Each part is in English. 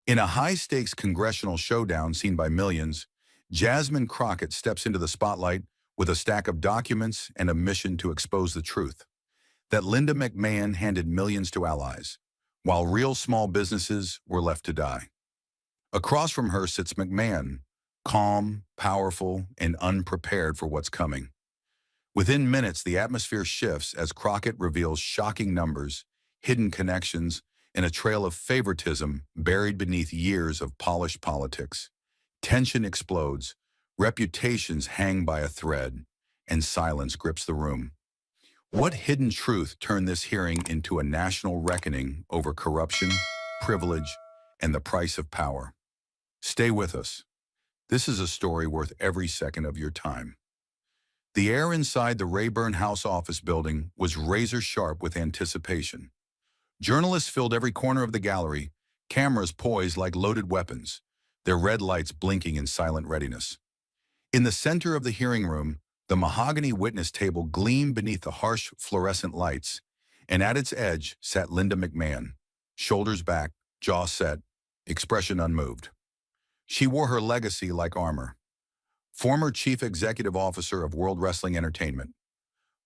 In a high-stakes congressional showdown seen by millions, Jasmine Crockett steps into the spotlight with a stack of documents and a mission to expose the truth that Linda McMahon handed millions to allies, while real small businesses were left to die. Across from her sits McMahon, calm, powerful, and unprepared for what's coming. Within minutes, the atmosphere shifts as Crockett reveals shocking numbers, hidden connections, and a trail of favoritism buried beneath years of polished politics. Tension explodes, reputations hang by a thread, and silence grips the room. What hidden truth turned this hearing into a national reckoning over corruption, privilege, and the price of power? Stay with us. This is a story worth every second of your time. The air inside the Rayburn House office building was razor-sharp with anticipation. Journalists filled every corner of the gallery, cameras poised like loaded weapons, their red lights blinking in silent readiness. In the center of the hearing room, the mahogany witness table gleamed beneath the harsh fluorescent lights, and at its edge sat Linda McMahon, shoulders back, jaw set, expression unmoved. She wore her legacy like armor. Former Chief Executive Officer of World Wrestling Entertainment,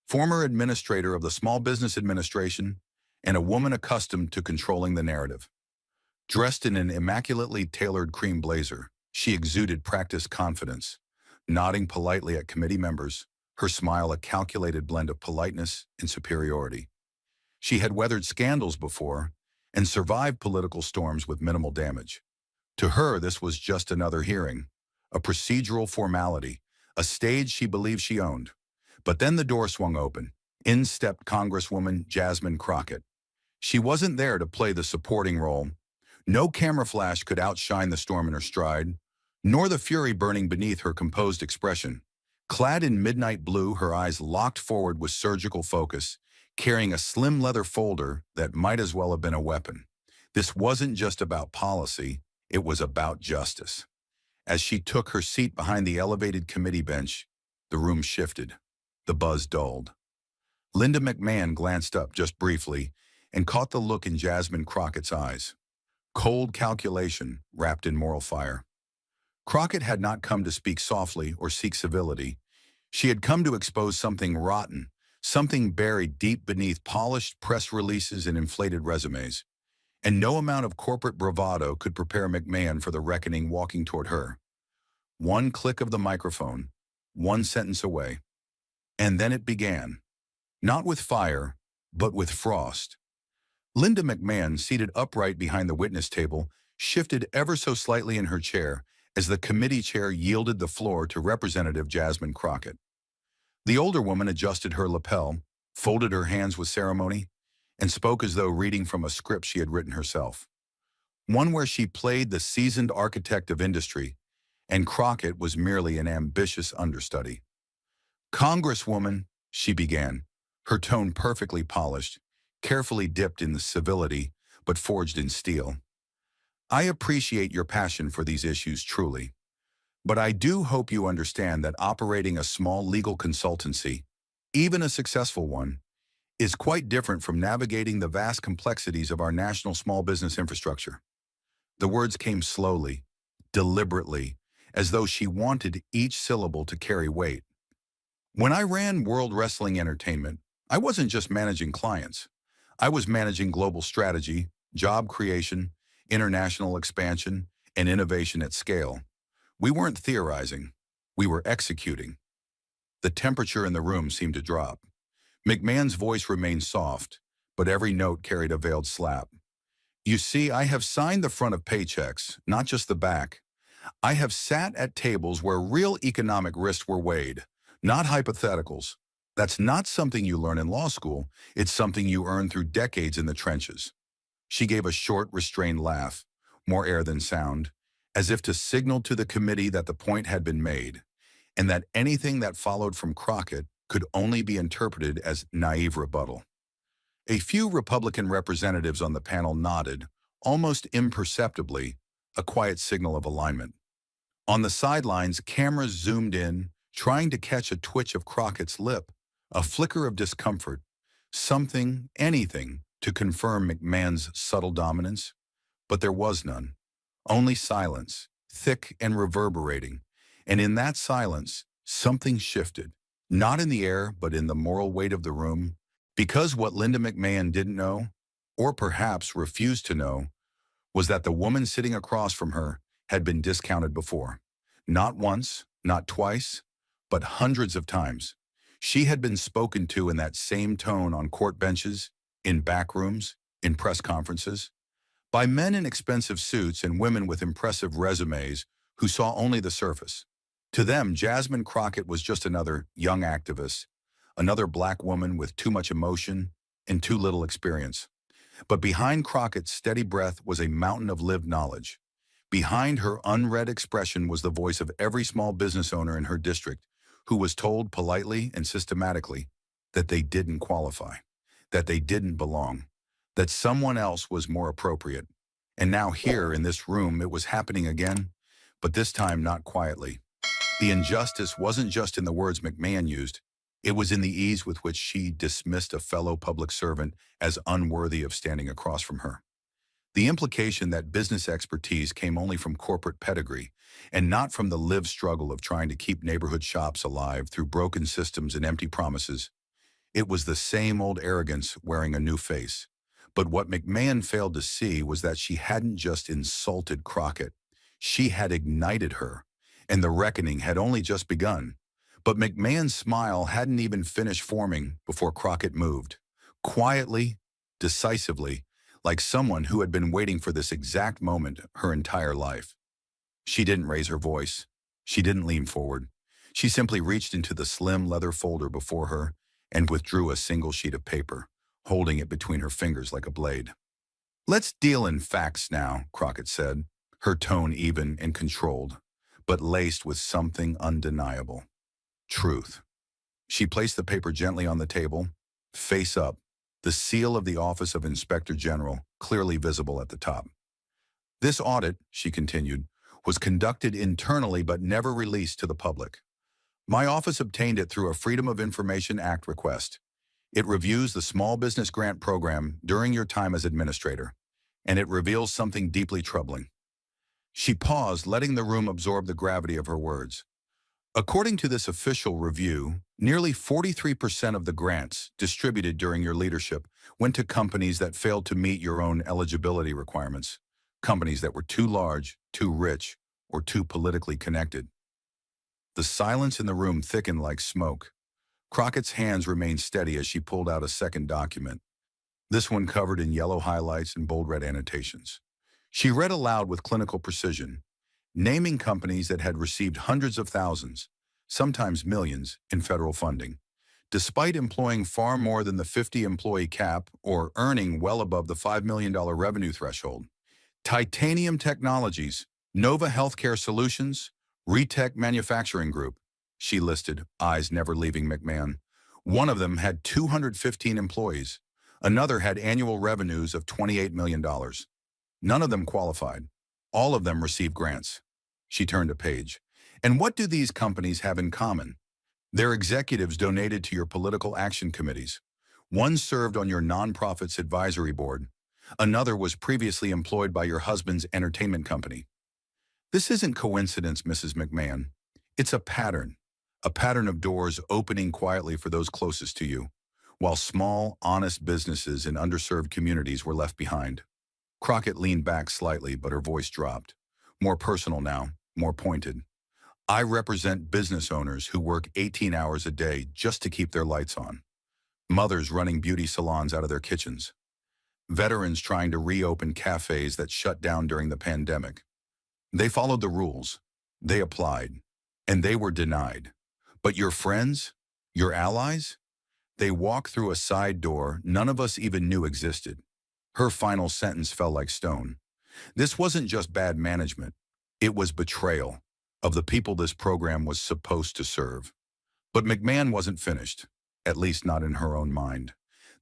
former Administrator of the Small Business Administration, and a woman accustomed to controlling the narrative. Dressed in an immaculately tailored cream blazer, she exuded practiced confidence, nodding politely at committee members, her smile a calculated blend of politeness and superiority. She had weathered scandals before and survived political storms with minimal damage. To her, this was just another hearing, a procedural formality, a stage she believed she owned. But then the door swung open. In stepped Congresswoman Jasmine Crockett. She wasn't there to play the supporting role. No camera flash could outshine the storm in her stride, nor the fury burning beneath her composed expression. Clad in midnight blue, her eyes locked forward with surgical focus, carrying a slim leather folder that might as well have been a weapon. This wasn't just about policy, it was about justice. As she took her seat behind the elevated committee bench, the room shifted. The buzz dulled. Linda McMahon glanced up just briefly and caught the look in Jasmine Crockett's eyes. Cold calculation wrapped in moral fire. Crockett had not come to speak softly or seek civility. She had come to expose something rotten, something buried deep beneath polished press releases and inflated resumes. And no amount of corporate bravado could prepare McMahon for the reckoning walking toward her. One click of the microphone, one sentence away. And then it began. Not with fire, but with frost. Linda McMahon, seated upright behind the witness table, shifted ever so slightly in her chair as the committee chair yielded the floor to Representative Jasmine Crockett. The older woman adjusted her lapel, folded her hands with ceremony, and spoke as though reading from a script she had written herself. One where she played the seasoned architect of industry, and Crockett was merely an ambitious understudy. "Congresswoman," she began, her tone perfectly polished, carefully dipped in the civility, but forged in steel. "I appreciate your passion for these issues truly, but I do hope you understand that operating a small legal consultancy, even a successful one, is quite different from navigating the vast complexities of our national small business infrastructure." The words came slowly, deliberately, as though she wanted each syllable to carry weight. "When I ran World Wrestling Entertainment, I wasn't just managing clients. I was managing global strategy, job creation, international expansion, and innovation at scale. We weren't theorizing. We were executing." The temperature in the room seemed to drop. McMahon's voice remained soft, but every note carried a veiled slap. "You see, I have signed the front of paychecks, not just the back. I have sat at tables where real economic risks were weighed, not hypotheticals. That's not something you learn in law school. It's something you earn through decades in the trenches." She gave a short, restrained laugh, more air than sound, as if to signal to the committee that the point had been made, and that anything that followed from Crockett could only be interpreted as naive rebuttal. A few Republican representatives on the panel nodded, almost imperceptibly, a quiet signal of alignment. On the sidelines, cameras zoomed in, trying to catch a twitch of Crockett's lip, a flicker of discomfort, something, anything, to confirm McMahon's subtle dominance. But there was none. Only silence, thick and reverberating. And in that silence, something shifted. Not in the air, but in the moral weight of the room. Because what Linda McMahon didn't know, or perhaps refused to know, was that the woman sitting across from her had been discounted before. Not once, not twice, but hundreds of times. She had been spoken to in that same tone on court benches, in back rooms, in press conferences, by men in expensive suits and women with impressive resumes who saw only the surface. To them, Jasmine Crockett was just another young activist, another black woman with too much emotion and too little experience. But behind Crockett's steady breath was a mountain of lived knowledge. Behind her unread expression was the voice of every small business owner in her district who was told politely and systematically that they didn't qualify, that they didn't belong, that someone else was more appropriate. And now here in this room it was happening again, but this time not quietly. The injustice wasn't just in the words McMahon used, it was in the ease with which she dismissed a fellow public servant as unworthy of standing across from her. The implication that business expertise came only from corporate pedigree and not from the lived struggle of trying to keep neighborhood shops alive through broken systems and empty promises. It was the same old arrogance wearing a new face. But what McMahon failed to see was that she hadn't just insulted Crockett. She had ignited her, and the reckoning had only just begun. But McMahon's smile hadn't even finished forming before Crockett moved. Quietly, decisively, like someone who had been waiting for this exact moment her entire life. She didn't raise her voice. She didn't lean forward. She simply reached into the slim leather folder before her and withdrew a single sheet of paper, holding it between her fingers like a blade. "Let's deal in facts now," Crockett said, her tone even and controlled, but laced with something undeniable. Truth. She placed the paper gently on the table, face up, the seal of the Office of Inspector General clearly visible at the top. "This audit," she continued, "was conducted internally but never released to the public. My office obtained it through a Freedom of Information Act request. It reviews the small business grant program during your time as administrator, and it reveals something deeply troubling." She paused, letting the room absorb the gravity of her words. "According to this official review, nearly 43% of the grants distributed during your leadership went to companies that failed to meet your own eligibility requirements, companies that were too large, too rich, or too politically connected." The silence in the room thickened like smoke. Crockett's hands remained steady as she pulled out a second document, this one covered in yellow highlights and bold red annotations. She read aloud with clinical precision, naming companies that had received hundreds of thousands, sometimes millions, in federal funding, despite employing far more than the 50-employee cap or earning well above the $5 million revenue threshold. Titanium Technologies, Nova Healthcare Solutions, Retech Manufacturing Group, she listed, eyes never leaving McMahon. One of them had 215 employees. Another had annual revenues of $28 million. None of them qualified. All of them received grants. She turned a page. And what do these companies have in common? Their executives donated to your political action committees. One served on your nonprofit's advisory board. Another was previously employed by your husband's entertainment company. This isn't coincidence, Mrs. McMahon. It's a pattern of doors opening quietly for those closest to you, while small, honest businesses in underserved communities were left behind. Crockett leaned back slightly, but her voice dropped. More personal now, more pointed. "I represent business owners who work 18 hours a day just to keep their lights on. Mothers running beauty salons out of their kitchens. Veterans trying to reopen cafes that shut down during the pandemic. They followed the rules. They applied. And they were denied. But your friends? Your allies? They walked through a side door none of us even knew existed." Her final sentence fell like stone. This wasn't just bad management. It was betrayal of the people this program was supposed to serve. But McMahon wasn't finished, at least not in her own mind.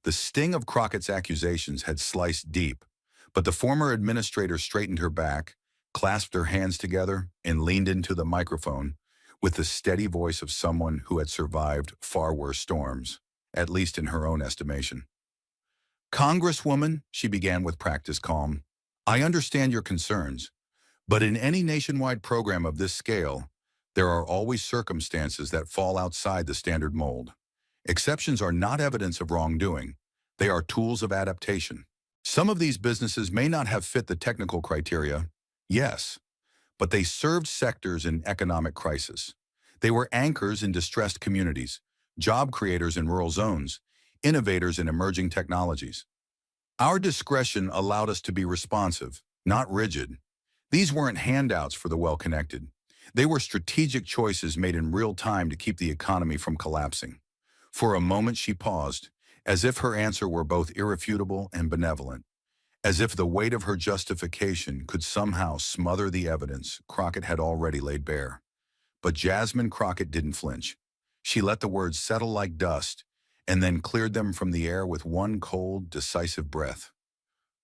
The sting of Crockett's accusations had sliced deep, but the former administrator straightened her back, clasped her hands together, and leaned into the microphone with the steady voice of someone who had survived far worse storms, at least in her own estimation. "Congresswoman," she began with practiced calm, "I understand your concerns, But in any nationwide program of this scale, there are always circumstances that fall outside the standard mold. Exceptions are not evidence of wrongdoing. They are tools of adaptation. Some of these businesses may not have fit the technical criteria, yes, but they served sectors in economic crisis. They were anchors in distressed communities, job creators in rural zones, innovators in emerging technologies. Our discretion allowed us to be responsive, not rigid. These weren't handouts for the well-connected. They were strategic choices made in real time to keep the economy from collapsing. For a moment she paused, as if her answer were both irrefutable and benevolent, as if the weight of her justification could somehow smother the evidence Crockett had already laid bare. But Jasmine Crockett didn't flinch. She let the words settle like dust and then cleared them from the air with one cold, decisive breath.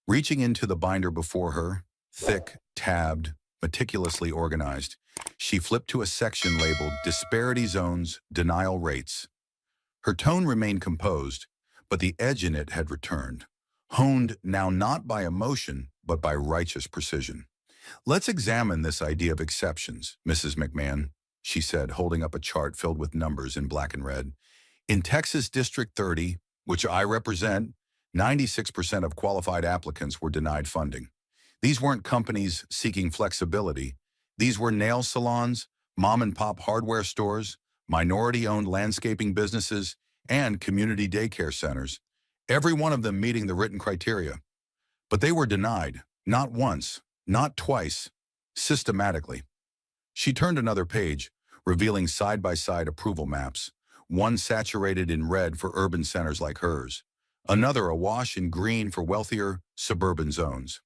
Reaching into the binder before her, thick, tabbed, meticulously organized, she flipped to a section labeled Disparity Zones, Denial Rates. Her tone remained composed, but the edge in it had returned, honed now not by emotion, but by righteous precision. "Let's examine this idea of exceptions, Mrs. McMahon," she said, holding up a chart filled with numbers in black and red. "In Texas District 30, which I represent, 96% of qualified applicants were denied funding. These weren't companies seeking flexibility. These were nail salons, mom-and-pop hardware stores, minority-owned landscaping businesses, and community daycare centers, every one of them meeting the written criteria. But they were denied, not once, not twice, systematically." She turned another page, revealing side-by-side approval maps, one saturated in red for urban centers like hers, another awash in green for wealthier suburban zones.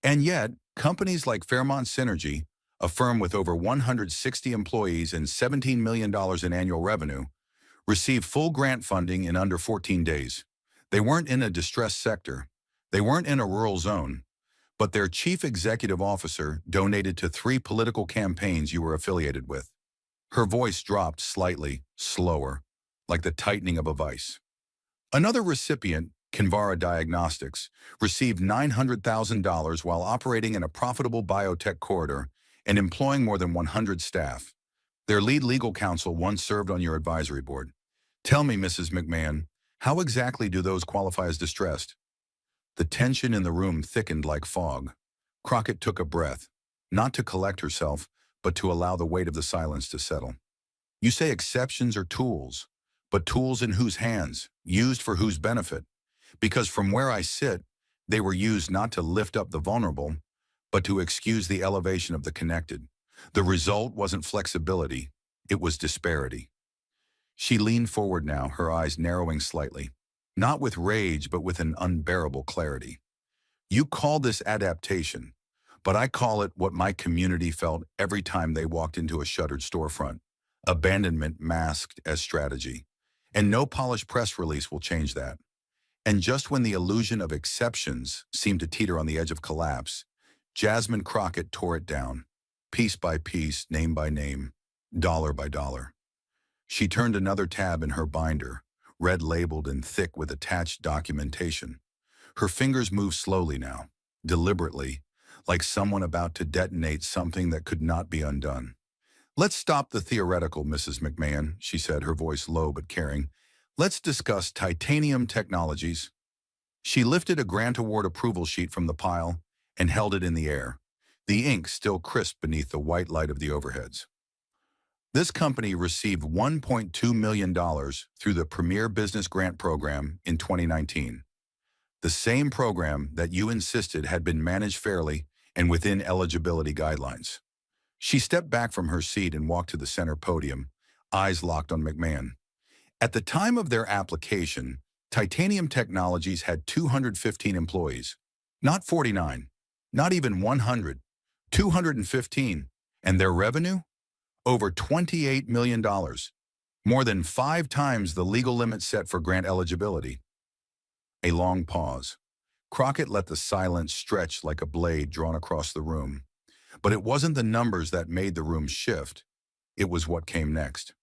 And yet, companies like Fairmont Synergy, a firm with over 160 employees and $17 million in annual revenue, received full grant funding in under 14 days. They weren't in a distressed sector. They weren't in a rural zone. But their chief executive officer donated to 3 political campaigns you were affiliated with. Her voice dropped slightly, slower, like the tightening of a vice. Another recipient, Kinvara Diagnostics, received $900,000 while operating in a profitable biotech corridor and employing more than 100 staff. Their lead legal counsel once served on your advisory board. Tell me, Mrs. McMahon, how exactly do those qualify as distressed? The tension in the room thickened like fog. Crockett took a breath, not to collect herself, but to allow the weight of the silence to settle. "You say exceptions are tools, but tools in whose hands, used for whose benefit? Because from where I sit, they were used not to lift up the vulnerable, but to excuse the elevation of the connected. The result wasn't flexibility, it was disparity." She leaned forward now, her eyes narrowing slightly, not with rage, but with an unbearable clarity. "You call this adaptation, but I call it what my community felt every time they walked into a shuttered storefront. Abandonment masked as strategy. And no polished press release will change that. And just when the illusion of exceptions seemed to teeter on the edge of collapse, Jasmine Crockett tore it down, piece by piece, name by name, dollar by dollar. She turned another tab in her binder, red-labeled and thick with attached documentation. Her fingers moved slowly now, deliberately, like someone about to detonate something that could not be undone. "Let's stop the theoretical, Mrs. McMahon," she said, her voice low but caring. "Let's discuss titanium technologies." She lifted a grant award approval sheet from the pile and held it in the air, the ink still crisp beneath the white light of the overheads. "This company received $1.2 million through the Premier Business Grant Program in 2019. The same program that you insisted had been managed fairly and within eligibility guidelines." She stepped back from her seat and walked to the center podium, eyes locked on McMahon. "At the time of their application, Titanium Technologies had 215 employees. Not 49, not even 100, 215. And their revenue? Over $28 million. More than 5 times the legal limit set for grant eligibility." A long pause. Crockett let the silence stretch like a blade drawn across the room. But it wasn't the numbers that made the room shift. It was what came next.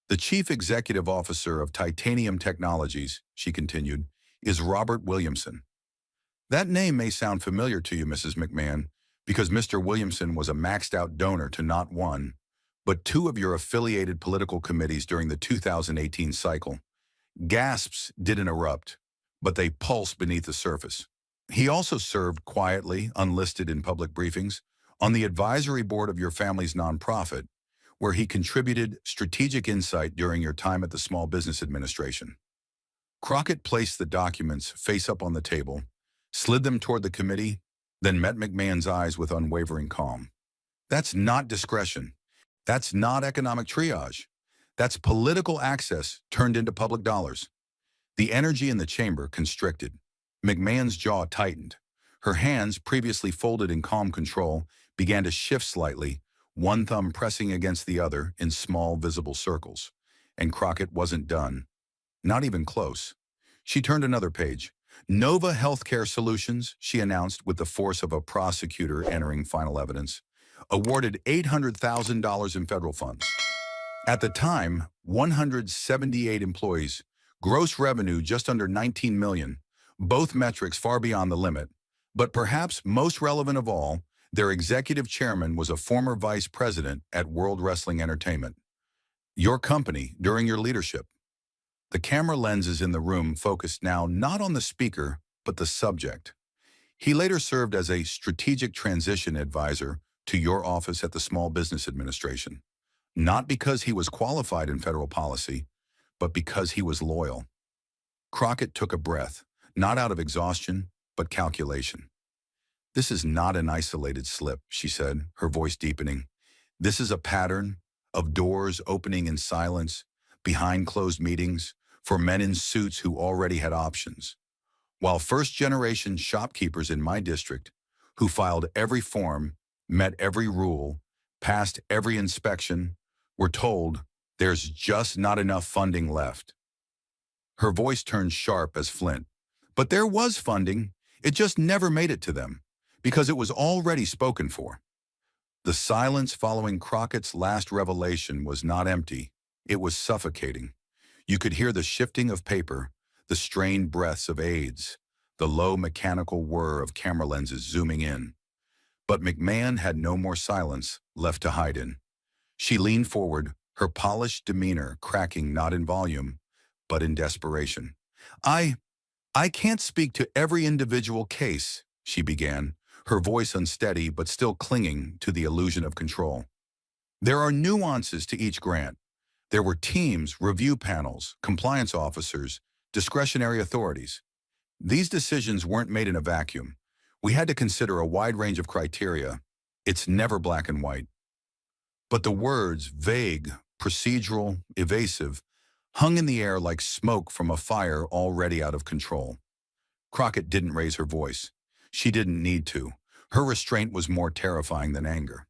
"The chief executive officer of Titanium Technologies," she continued, "is Robert Williamson. That name may sound familiar to you, Mrs. McMahon, because Mr. Williamson was a maxed-out donor to not one, but two of your affiliated political committees during the 2018 cycle. Gasps didn't erupt, but they pulsed beneath the surface. He also served quietly, unlisted in public briefings, on the advisory board of your family's nonprofit, where he contributed strategic insight during your time at the Small Business Administration. Crockett placed the documents face up on the table, slid them toward the committee, then met McMahon's eyes with unwavering calm. That's not discretion. That's not economic triage. That's political access turned into public dollars. The energy in the chamber constricted. McMahon's jaw tightened. Her hands, previously folded in calm control, began to shift slightly, one thumb pressing against the other in small, visible circles. And Crockett wasn't done. Not even close. She turned another page. Nova Healthcare Solutions, she announced with the force of a prosecutor entering final evidence, awarded $800,000 in federal funds. At the time, 178 employees, gross revenue just under $19 million, both metrics far beyond the limit. But perhaps most relevant of all, their executive chairman was a former vice president at World Wrestling Entertainment. Your company during your leadership. The camera lenses in the room focused now not on the speaker, but the subject. He later served as a strategic transition advisor to your office at the Small Business Administration, not because he was qualified in federal policy, but because he was loyal. Crockett took a breath, not out of exhaustion, but calculation. This is not an isolated slip, she said, her voice deepening. This is a pattern of doors opening in silence, behind closed meetings, for men in suits who already had options. While first-generation shopkeepers in my district, who filed every form, met every rule, passed every inspection, were told there's just not enough funding left. Her voice turned sharp as flint. But there was funding. It just never made it to them, because it was already spoken for. The silence following Crockett's last revelation was not empty. It was suffocating. You could hear the shifting of paper, the strained breaths of aides, the low mechanical whir of camera lenses zooming in. But McMahon had no more silence left to hide in. She leaned forward, her polished demeanor cracking not in volume, but in desperation. I can't speak to every individual case, she began, her voice unsteady but still clinging to the illusion of control. There are nuances to each grant. There were teams, review panels, compliance officers, discretionary authorities. These decisions weren't made in a vacuum. We had to consider a wide range of criteria. It's never black and white. But the words, vague, procedural, evasive, hung in the air like smoke from a fire already out of control. Crockett didn't raise her voice. She didn't need to. Her restraint was more terrifying than anger.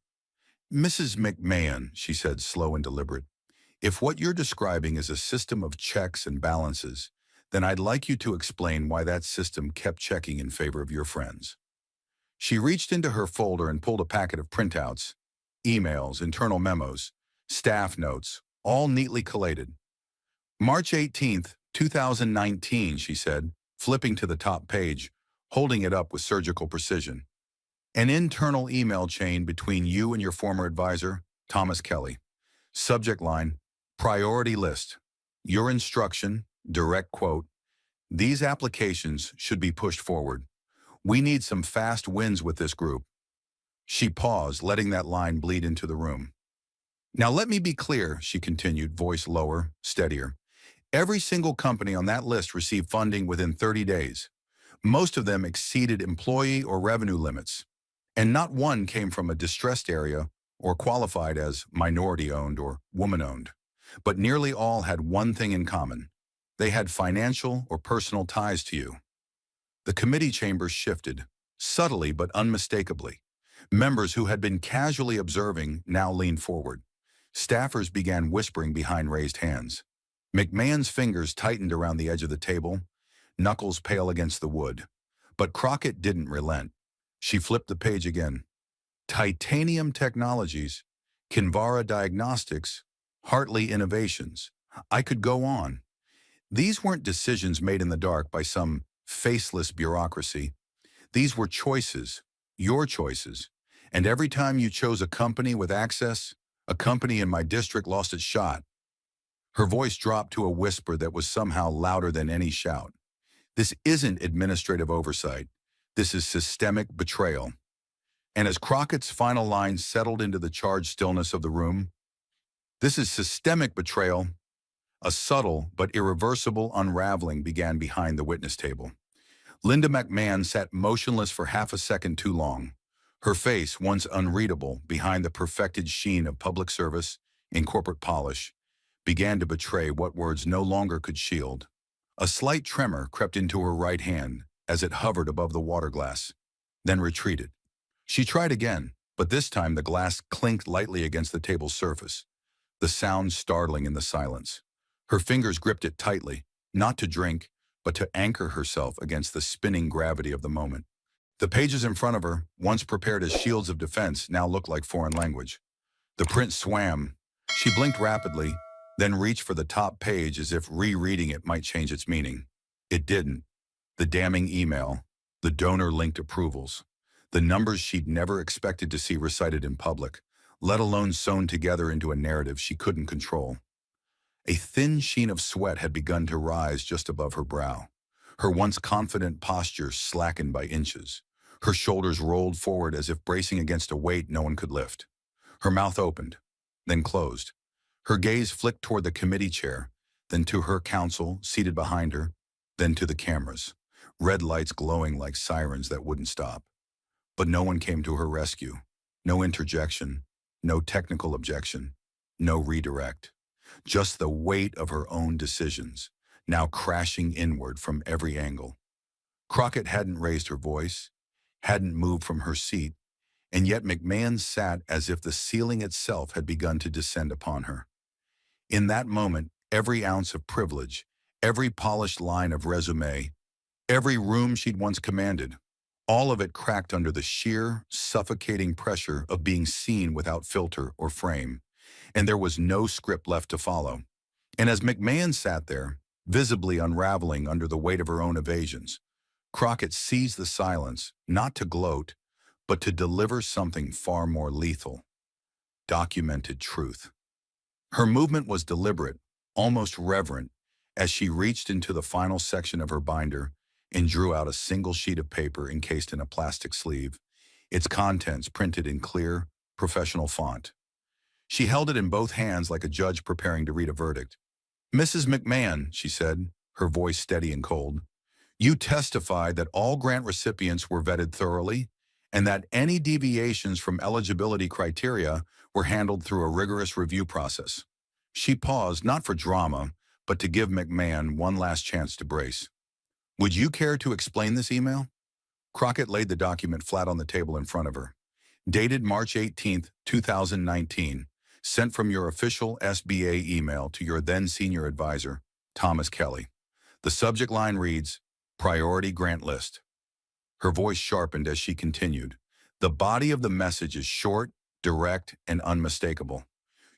Mrs. McMahon, she said, slow and deliberate, if what you're describing is a system of checks and balances, then I'd like you to explain why that system kept checking in favor of your friends. She reached into her folder and pulled a packet of printouts, emails, internal memos, staff notes, all neatly collated. March 18th, 2019, she said, flipping to the top page, holding it up with surgical precision. An internal email chain between you and your former advisor, Thomas Kelly. Subject line, priority list. Your instruction, direct quote, these applications should be pushed forward. We need some fast wins with this group. She paused, letting that line bleed into the room. Now let me be clear, she continued, voice lower, steadier. Every single company on that list received funding within 30 days. Most of them exceeded employee or revenue limits, and not one came from a distressed area or qualified as minority-owned or woman-owned. But nearly all had one thing in common. They had financial or personal ties to you. The committee chambers shifted, subtly but unmistakably. Members who had been casually observing now leaned forward. Staffers began whispering behind raised hands. McMahon's fingers tightened around the edge of the table, knuckles pale against the wood. But Crockett didn't relent. She flipped the page again. Titanium Technologies, Kinvara Diagnostics, Hartley Innovations. I could go on. These weren't decisions made in the dark by some faceless bureaucracy. These were choices, your choices, And every time you chose a company with access, a company in my district lost its shot. Her voice dropped to a whisper that was somehow louder than any shout. This isn't administrative oversight. This is systemic betrayal. And as Crockett's final line settled into the charged stillness of the room, this is systemic betrayal. A subtle but irreversible unraveling began behind the witness table. Linda McMahon sat motionless for half a second too long, her face once unreadable behind the perfected sheen of public service and corporate polish, began to betray what words no longer could shield. A slight tremor crept into her right hand as it hovered above the water glass, then retreated. She tried again, but this time the glass clinked lightly against the table's surface, the sound startling in the silence. Her fingers gripped it tightly, not to drink, but to anchor herself against the spinning gravity of the moment. The pages in front of her, once prepared as shields of defense, now looked like foreign language. The print swam. She blinked rapidly, then reached for the top page as if rereading it might change its meaning. It didn't. The damning email, the donor-linked approvals, the numbers she'd never expected to see recited in public, let alone sewn together into a narrative she couldn't control. A thin sheen of sweat had begun to rise just above her brow. Her once confident posture slackened by inches. Her shoulders rolled forward as if bracing against a weight no one could lift. Her mouth opened, then closed. Her gaze flicked toward the committee chair, then to her counsel seated behind her, then to the cameras, red lights glowing like sirens that wouldn't stop. But no one came to her rescue. No interjection, no technical objection, no redirect. Just the weight of her own decisions, now crashing inward from every angle. Crockett hadn't raised her voice, hadn't moved from her seat, and yet McMahon sat as if the ceiling itself had begun to descend upon her. In that moment, every ounce of privilege, every polished line of resume, every room she'd once commanded, all of it cracked under the sheer, suffocating pressure of being seen without filter or frame. And there was no script left to follow. And as McMahon sat there, visibly unraveling under the weight of her own evasions, Crockett seized the silence, not to gloat, but to deliver something far more lethal: documented truth. Her movement was deliberate, almost reverent, as she reached into the final section of her binder and drew out a single sheet of paper encased in a plastic sleeve, its contents printed in clear, professional font. She held it in both hands like a judge preparing to read a verdict. "Mrs. McMahon," she said, her voice steady and cold, "you testified that all grant recipients were vetted thoroughly and that any deviations from eligibility criteria were handled through a rigorous review process." She paused, not for drama, but to give McMahon one last chance to brace. "Would you care to explain this email?" Crockett laid the document flat on the table in front of her. Dated March 18th, 2019. Sent from your official SBA email to your then senior advisor, Thomas Kelly. The subject line reads, "Priority Grant List." Her voice sharpened as she continued. The body of the message is short, direct, and unmistakable.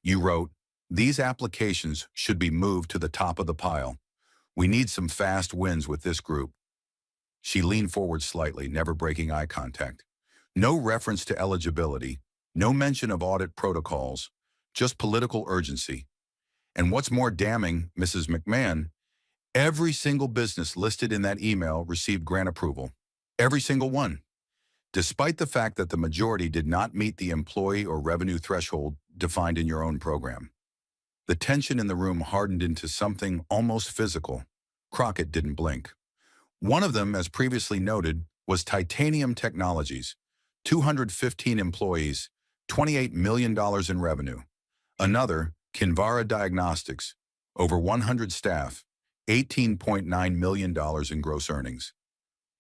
You wrote, "These applications should be moved to the top of the pile. We need some fast wins with this group." She leaned forward slightly, never breaking eye contact. No reference to eligibility, no mention of audit protocols, just political urgency. And what's more damning, Mrs. McMahon, every single business listed in that email received grant approval. Every single one. Despite the fact that the majority did not meet the employee or revenue threshold defined in your own program. The tension in the room hardened into something almost physical. Crockett didn't blink. One of them, as previously noted, was Titanium Technologies, 215 employees, $28 million in revenue. Another, Kinvara Diagnostics, over 100 staff, $18.9 million in gross earnings.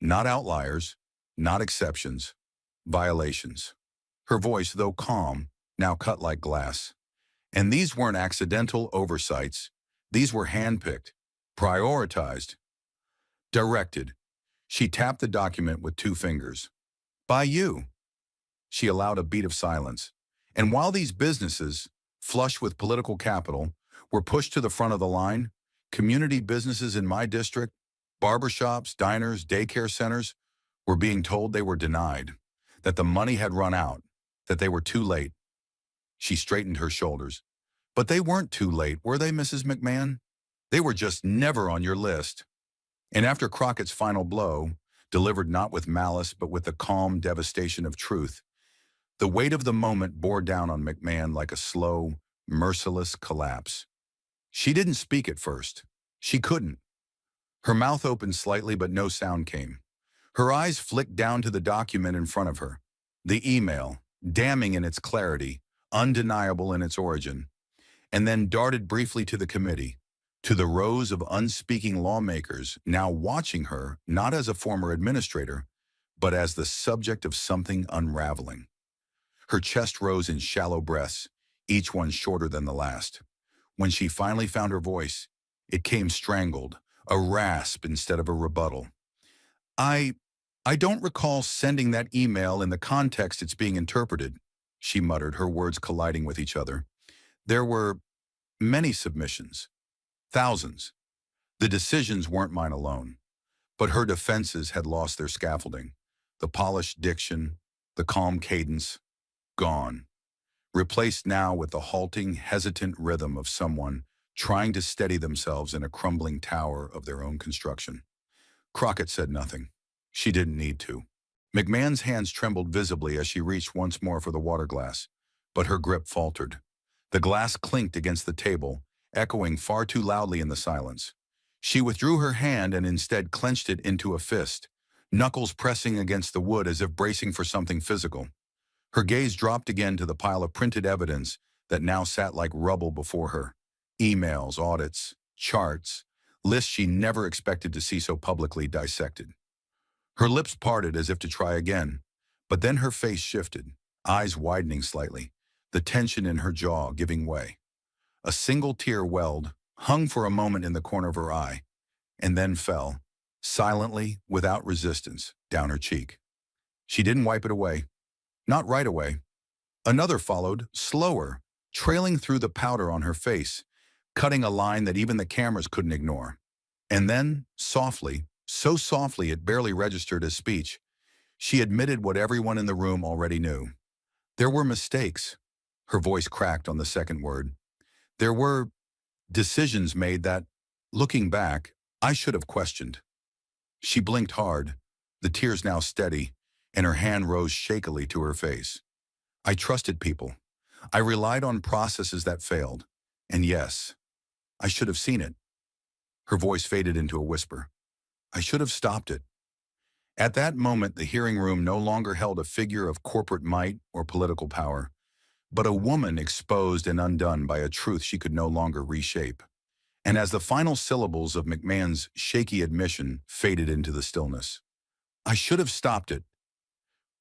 Not outliers, not exceptions, violations. Her voice, though calm, now cut like glass. And these weren't accidental oversights. These were handpicked, prioritized, directed. She tapped the document with two fingers. "By you." She allowed a beat of silence. And while these businesses, flush with political capital, were pushed to the front of the line, community businesses in my district, barbershops, diners, daycare centers, were being told they were denied, that the money had run out, that they were too late. She straightened her shoulders. But they weren't too late, were they, Mrs. McMahon? They were just never on your list. And after Crockett's final blow, delivered not with malice but with the calm devastation of truth, the weight of the moment bore down on McMahon like a slow, merciless collapse. She didn't speak at first. She couldn't. Her mouth opened slightly, but no sound came. Her eyes flicked down to the document in front of her. The email, damning in its clarity, undeniable in its origin, and then darted briefly to the committee, to the rows of unspeaking lawmakers now watching her not as a former administrator, but as the subject of something unraveling. Her chest rose in shallow breaths, each one shorter than the last. When she finally found her voice, it came strangled, a rasp instead of a rebuttal. I don't recall sending that email in the context it's being interpreted, she muttered, her words colliding with each other. There were many submissions, thousands. The decisions weren't mine alone, but her defenses had lost their scaffolding. The polished diction, the calm cadence, gone, replaced now with the halting, hesitant rhythm of someone trying to steady themselves in a crumbling tower of their own construction. Crockett said nothing. She didn't need to. McMahon's hands trembled visibly as she reached once more for the water glass, but her grip faltered. The glass clinked against the table, echoing far too loudly in the silence. She withdrew her hand and instead clenched it into a fist, knuckles pressing against the wood as if bracing for something physical. Her gaze dropped again to the pile of printed evidence that now sat like rubble before her. Emails, audits, charts, lists she never expected to see so publicly dissected. Her lips parted as if to try again, but then her face shifted, eyes widening slightly, the tension in her jaw giving way. A single tear welled, hung for a moment in the corner of her eye, and then fell, silently, without resistance, down her cheek. She didn't wipe it away. Not right away. Another followed, slower, trailing through the powder on her face, cutting a line that even the cameras couldn't ignore. And then, softly, so softly it barely registered as speech, she admitted what everyone in the room already knew. There were mistakes. Her voice cracked on the second word. There were decisions made that, looking back, I should have questioned. She blinked hard, the tears now steady, and her hand rose shakily to her face. I trusted people. I relied on processes that failed. And yes, I should have seen it. Her voice faded into a whisper. I should have stopped it. At that moment, the hearing room no longer held a figure of corporate might or political power, but a woman exposed and undone by a truth she could no longer reshape. And as the final syllables of McMahon's shaky admission faded into the stillness, I should have stopped it.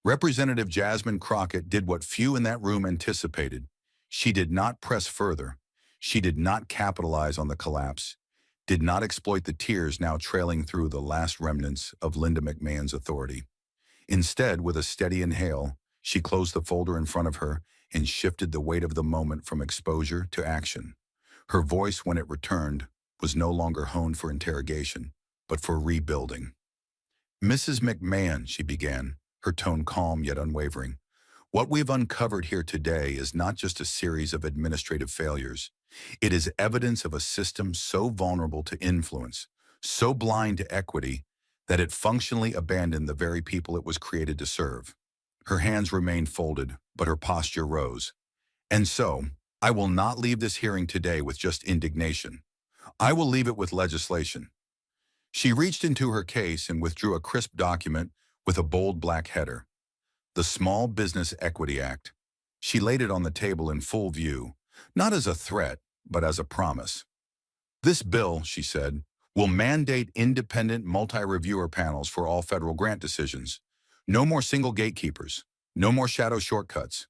Representative Jasmine Crockett did what few in that room anticipated. She did not press further. She did not capitalize on the collapse, did not exploit the tears now trailing through the last remnants of Linda McMahon's authority. Instead, with a steady inhale, she closed the folder in front of her and shifted the weight of the moment from exposure to action. Her voice, when it returned, was no longer honed for interrogation, but for rebuilding. Mrs. McMahon, she began, her tone calm yet unwavering. What we've uncovered here today is not just a series of administrative failures. It is evidence of a system so vulnerable to influence, so blind to equity, that it functionally abandoned the very people it was created to serve. Her hands remained folded, but her posture rose. And so, I will not leave this hearing today with just indignation. I will leave it with legislation. She reached into her case and withdrew a crisp document with a bold black header. The Small Business Equity Act. She laid it on the table in full view, not as a threat, but as a promise. This bill, she said, will mandate independent multi-reviewer panels for all federal grant decisions. No more single gatekeepers. No more shadow shortcuts.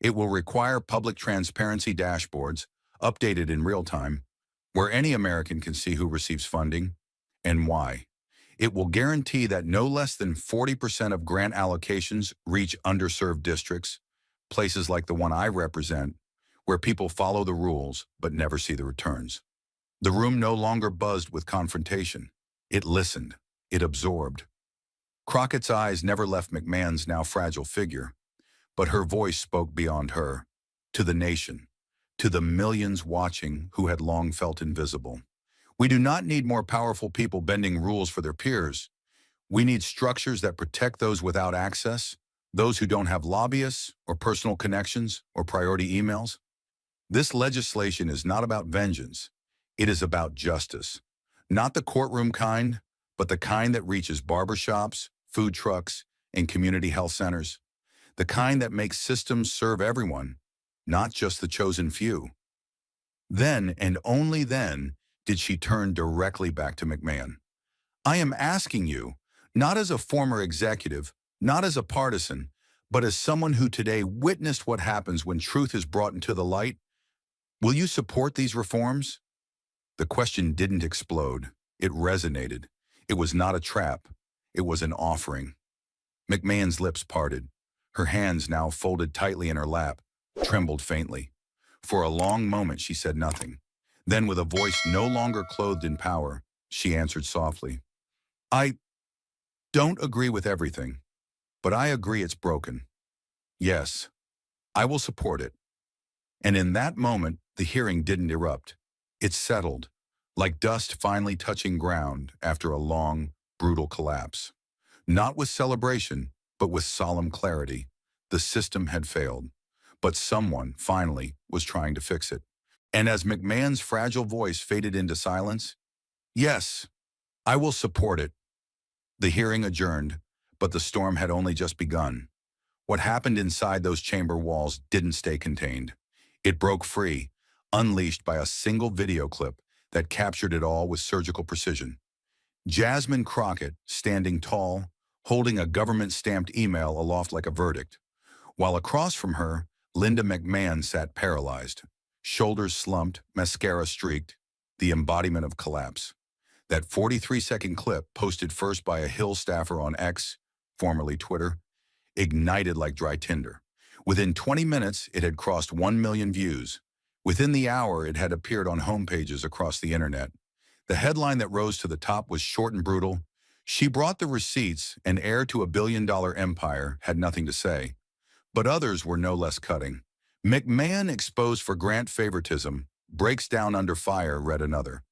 It will require public transparency dashboards, updated in real time, where any American can see who receives funding and why. It will guarantee that no less than 40% of grant allocations reach underserved districts, places like the one I represent, where people follow the rules but never see the returns. The room no longer buzzed with confrontation. It listened. It absorbed. Crockett's eyes never left McMahon's now fragile figure, But her voice spoke beyond her, to the nation, to the millions watching who had long felt invisible. We do not need more powerful people bending rules for their peers. We need structures that protect those without access, those who don't have lobbyists or personal connections or priority emails. This legislation is not about vengeance. It is about justice. Not the courtroom kind, but the kind that reaches barbershops, food trucks, and community health centers. The kind that makes systems serve everyone, not just the chosen few. Then, and only then, did she turn directly back to McMahon. I am asking you, not as a former executive, not as a partisan, but as someone who today witnessed what happens when truth is brought into the light, will you support these reforms? The question didn't explode. It resonated. It was not a trap. It was an offering. McMahon's lips parted. Her hands, now folded tightly in her lap, trembled faintly. For a long moment she said nothing. Then, with a voice no longer clothed in power, she answered softly, I don't agree with everything, but I agree it's broken. Yes, I will support it. And in that moment, the hearing didn't erupt. It settled, like dust finally touching ground after a long, brutal collapse. Not with celebration, but with solemn clarity. The system had failed, but someone, finally, was trying to fix it. And as McMahon's fragile voice faded into silence, yes, I will support it. The hearing adjourned, but the storm had only just begun. What happened inside those chamber walls didn't stay contained. It broke free, unleashed by a single video clip that captured it all with surgical precision. Jasmine Crockett, standing tall, holding a government-stamped email aloft like a verdict, while across from her, Linda McMahon sat paralyzed, shoulders slumped, mascara streaked, the embodiment of collapse. That 43-second clip, posted first by a Hill staffer on X, formerly Twitter, ignited like dry tinder. Within 20 minutes, it had crossed 1 million views. Within the hour, it had appeared on homepages across the internet. The headline that rose to the top was short and brutal. She brought the receipts, and heir to a billion-dollar empire had nothing to say. But others were no less cutting. McMahon exposed for grant favoritism, breaks down under fire, read another.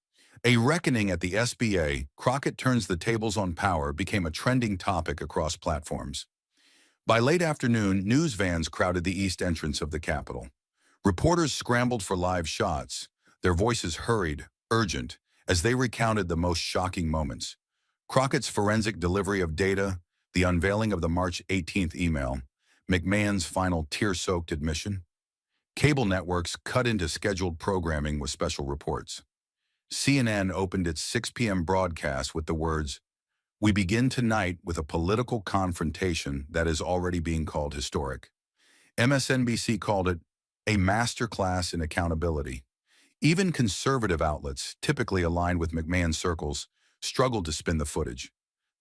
A reckoning at the SBA, Crockett turns the tables on power, became a trending topic across platforms. By late afternoon, news vans crowded the east entrance of the Capitol. Reporters scrambled for live shots, their voices hurried, urgent, as they recounted the most shocking moments. Crockett's forensic delivery of data, the unveiling of the March 18th email, McMahon's final tear-soaked admission. Cable networks cut into scheduled programming with special reports. CNN opened its 6 p.m. broadcast with the words, "We begin tonight with a political confrontation that is already being called historic." MSNBC called it a masterclass in accountability. Even conservative outlets, typically aligned with McMahon circles, struggled to spin the footage.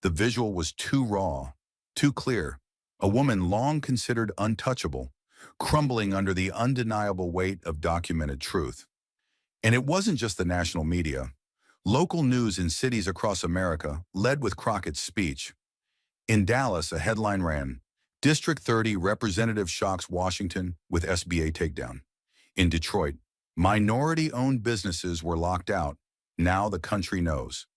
The visual was too raw, too clear. A woman long considered untouchable, crumbling under the undeniable weight of documented truth. And it wasn't just the national media. Local news in cities across America led with Crockett's speech. In Dallas, a headline ran, "District 30 Representative Shocks Washington with SBA Takedown." In Detroit, minority-owned businesses were locked out. Now the country knows.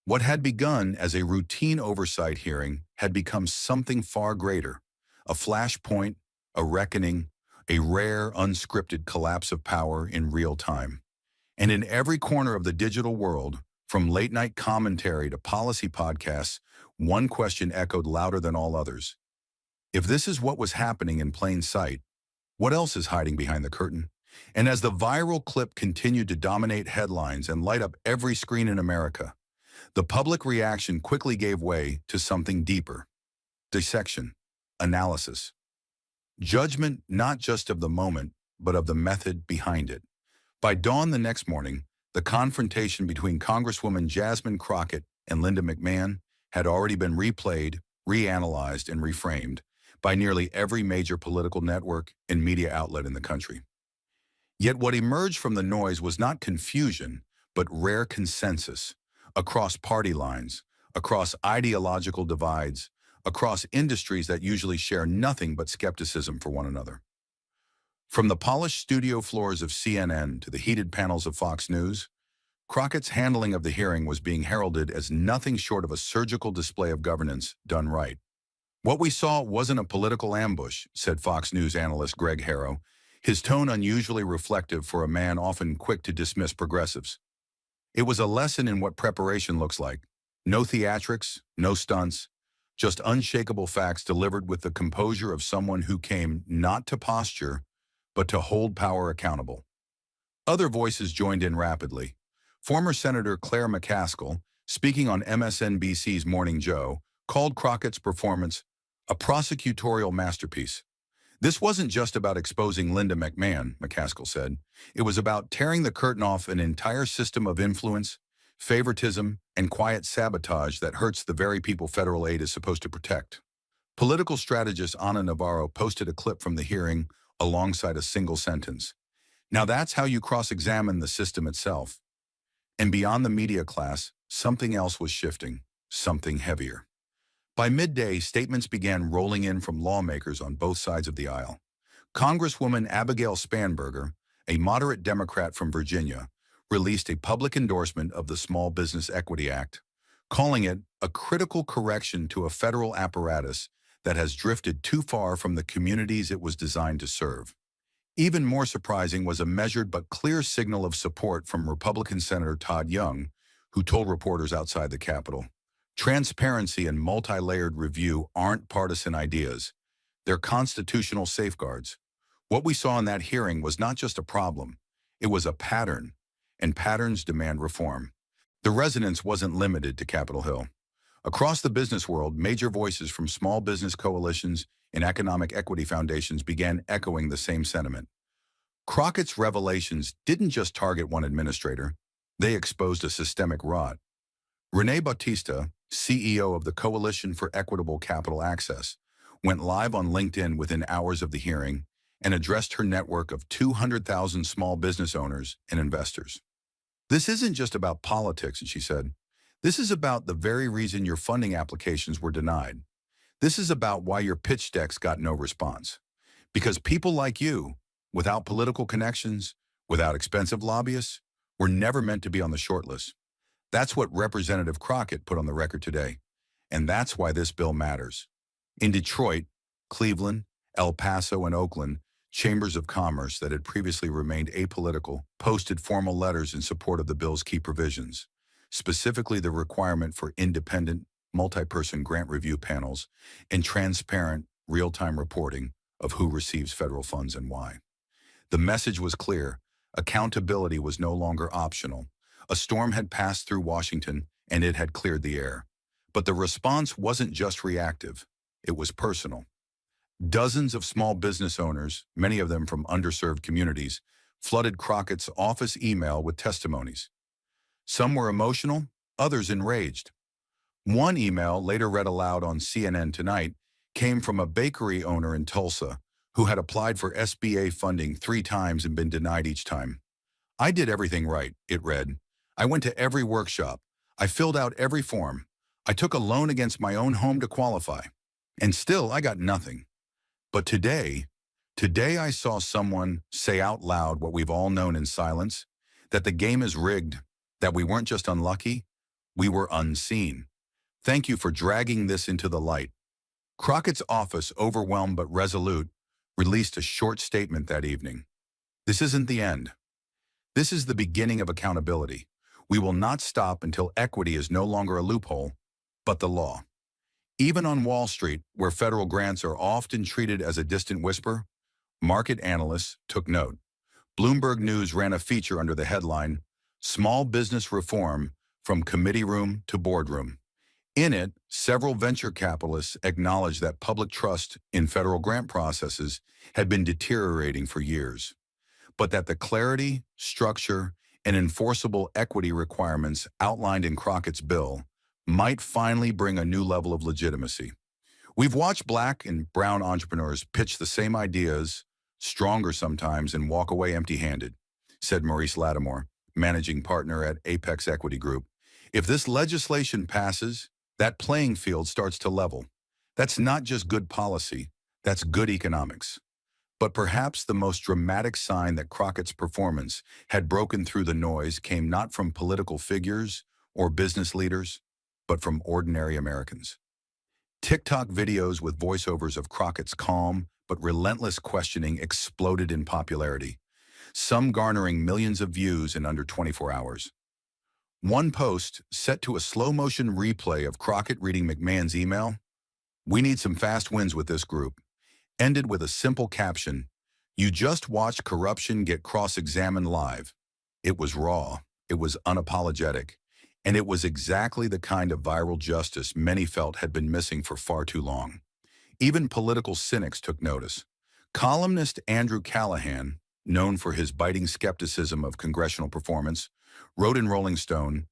What had begun as a routine oversight hearing had become something far greater, a flashpoint, a reckoning, a rare, unscripted collapse of power in real time. And in every corner of the digital world, from late-night commentary to policy podcasts, one question echoed louder than all others. If this is what was happening in plain sight, what else is hiding behind the curtain? And as the viral clip continued to dominate headlines and light up every screen in America, the public reaction quickly gave way to something deeper. Dissection, analysis. Judgment not just of the moment, but of the method behind it. By dawn the next morning, the confrontation between Congresswoman Jasmine Crockett and Linda McMahon had already been replayed, reanalyzed, and reframed by nearly every major political network and media outlet in the country. Yet what emerged from the noise was not confusion, but rare consensus, across party lines, across ideological divides, across industries that usually share nothing but skepticism for one another. From the polished studio floors of CNN to the heated panels of Fox News, Crockett's handling of the hearing was being heralded as nothing short of a surgical display of governance done right. "What we saw wasn't a political ambush," said Fox News analyst Greg Harrow, his tone unusually reflective for a man often quick to dismiss progressives. "It was a lesson in what preparation looks like. No theatrics, no stunts, just unshakable facts delivered with the composure of someone who came not to posture, but to hold power accountable." Other voices joined in rapidly. Former Senator Claire McCaskill, speaking on MSNBC's Morning Joe, called Crockett's performance a prosecutorial masterpiece. "This wasn't just about exposing Linda McMahon," McCaskill said. "It was about tearing the curtain off an entire system of influence, favoritism, and quiet sabotage that hurts the very people federal aid is supposed to protect." Political strategist Ana Navarro posted a clip from the hearing alongside a single sentence. "Now that's how you cross-examine the system itself." And beyond the media class, something else was shifting, something heavier. By midday, statements began rolling in from lawmakers on both sides of the aisle. Congresswoman Abigail Spanberger, a moderate Democrat from Virginia, released a public endorsement of the Small Business Equity Act, calling it a critical correction to a federal apparatus that has drifted too far from the communities it was designed to serve. Even more surprising was a measured but clear signal of support from Republican Senator Todd Young, who told reporters outside the Capitol, "Transparency and multi-layered review aren't partisan ideas. They're constitutional safeguards." What we saw in that hearing was not just a problem, it was a pattern, and patterns demand reform. The resonance wasn't limited to Capitol Hill. Across the business world, major voices from small business coalitions and economic equity foundations began echoing the same sentiment. Crockett's revelations didn't just target one administrator, they exposed a systemic rot. Renee Bautista, CEO of the Coalition for Equitable Capital Access, went live on LinkedIn within hours of the hearing and addressed her network of 200,000 small business owners and investors. "This isn't just about politics," she said. "This is about the very reason your funding applications were denied. This is about why your pitch decks got no response. Because people like you, without political connections, without expensive lobbyists, were never meant to be on the short list." That's what Representative Crockett put on the record today. And that's why this bill matters. In Detroit, Cleveland, El Paso, and Oakland, chambers of commerce that had previously remained apolitical posted formal letters in support of the bill's key provisions, specifically the requirement for independent, multi-person grant review panels and transparent, real-time reporting of who receives federal funds and why. The message was clear. Accountability was no longer optional. A storm had passed through Washington, and it had cleared the air. But the response wasn't just reactive. It was personal. Dozens of small business owners, many of them from underserved communities, flooded Crockett's office email with testimonies. Some were emotional, others enraged. One email, later read aloud on CNN Tonight, came from a bakery owner in Tulsa who had applied for SBA funding 3 times and been denied each time. "I did everything right," it read. "I went to every workshop. I filled out every form. I took a loan against my own home to qualify. And still, I got nothing. But today I saw someone say out loud what we've all known in silence, that the game is rigged, that we weren't just unlucky, we were unseen. Thank you for dragging this into the light." Crockett's office, overwhelmed but resolute, released a short statement that evening. "This isn't the end. This is the beginning of accountability. We will not stop until equity is no longer a loophole, but the law." Even on Wall Street, where federal grants are often treated as a distant whisper, market analysts took note. Bloomberg News ran a feature under the headline, "Small Business Reform from Committee Room to Boardroom." In it, several venture capitalists acknowledged that public trust in federal grant processes had been deteriorating for years, but that the clarity, structure, and enforceable equity requirements outlined in Crockett's bill might finally bring a new level of legitimacy. "We've watched Black and brown entrepreneurs pitch the same ideas, stronger sometimes, and walk away empty-handed," said Maurice Lattimore, managing partner at Apex Equity Group. "If this legislation passes, that playing field starts to level. That's not just good policy, that's good economics. But perhaps the most dramatic sign that Crockett's performance had broken through the noise came not from political figures or business leaders, but from ordinary Americans. TikTok videos with voiceovers of Crockett's calm but relentless questioning exploded in popularity, some garnering millions of views in under 24 hours. One post, set to a slow-motion replay of Crockett reading McMahon's email, "We need some fast wins with this group," ended with a simple caption, "You just watched corruption get cross-examined live." It was raw, it was unapologetic, and it was exactly the kind of viral justice many felt had been missing for far too long. Even political cynics took notice. Columnist Andrew Callahan, known for his biting skepticism of congressional performance, wrote in Rolling Stone,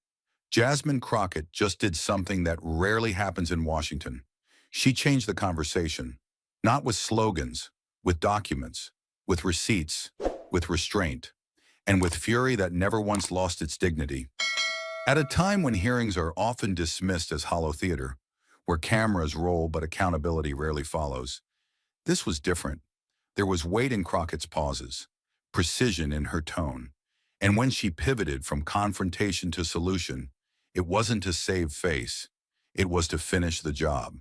"Jasmine Crockett just did something that rarely happens in Washington. She changed the conversation, not with slogans, with documents, with receipts, with restraint, and with fury that never once lost its dignity." At a time when hearings are often dismissed as hollow theater, where cameras roll but accountability rarely follows, this was different. There was weight in Crockett's pauses, precision in her tone, and when she pivoted from confrontation to solution, it wasn't to save face, it was to finish the job.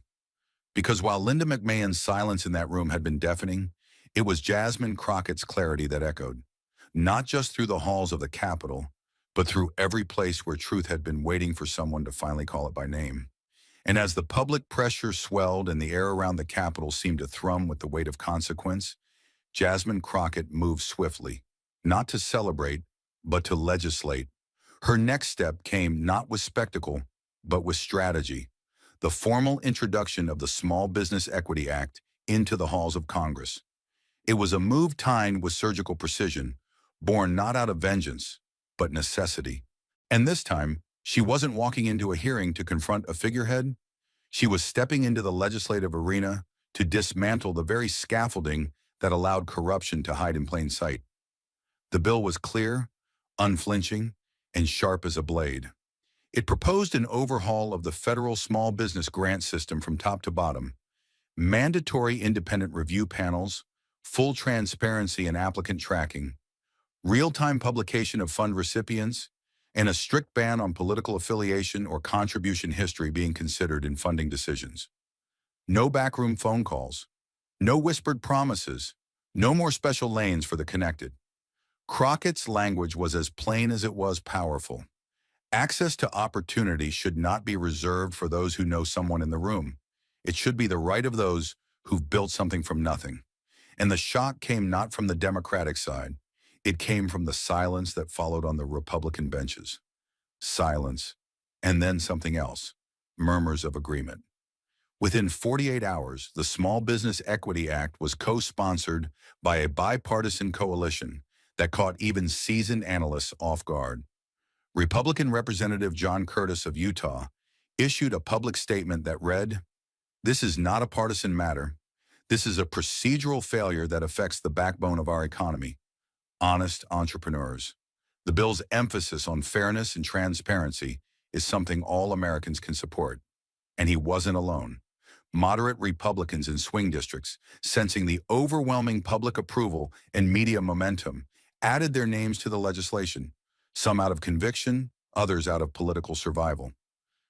Because while Linda McMahon's silence in that room had been deafening, it was Jasmine Crockett's clarity that echoed, not just through the halls of the Capitol, but through every place where truth had been waiting for someone to finally call it by name. And as the public pressure swelled and the air around the Capitol seemed to thrum with the weight of consequence, Jasmine Crockett moved swiftly, not to celebrate, but to legislate. Her next step came not with spectacle, but with strategy, the formal introduction of the Small Business Equity Act into the halls of Congress. It was a move timed with surgical precision, born not out of vengeance, but necessity. And this time, she wasn't walking into a hearing to confront a figurehead. She was stepping into the legislative arena to dismantle the very scaffolding that allowed corruption to hide in plain sight. The bill was clear, unflinching, and sharp as a blade. It proposed an overhaul of the federal small business grant system from top to bottom, mandatory independent review panels, full transparency in applicant tracking, real-time publication of fund recipients, and a strict ban on political affiliation or contribution history being considered in funding decisions. No backroom phone calls, no whispered promises, no more special lanes for the connected. Crockett's language was as plain as it was powerful. Access to opportunity should not be reserved for those who know someone in the room. It should be the right of those who've built something from nothing. And the shock came not from the Democratic side. It came from the silence that followed on the Republican benches. Silence, and then something else, murmurs of agreement. Within 48 hours, the Small Business Equity Act was co-sponsored by a bipartisan coalition that caught even seasoned analysts off guard. Republican Representative John Curtis of Utah issued a public statement that read, "This is not a partisan matter. This is a procedural failure that affects the backbone of our economy. Honest entrepreneurs." The bill's emphasis on fairness and transparency is something all Americans can support. And he wasn't alone. Moderate Republicans in swing districts, sensing the overwhelming public approval and media momentum, added their names to the legislation, some out of conviction, others out of political survival.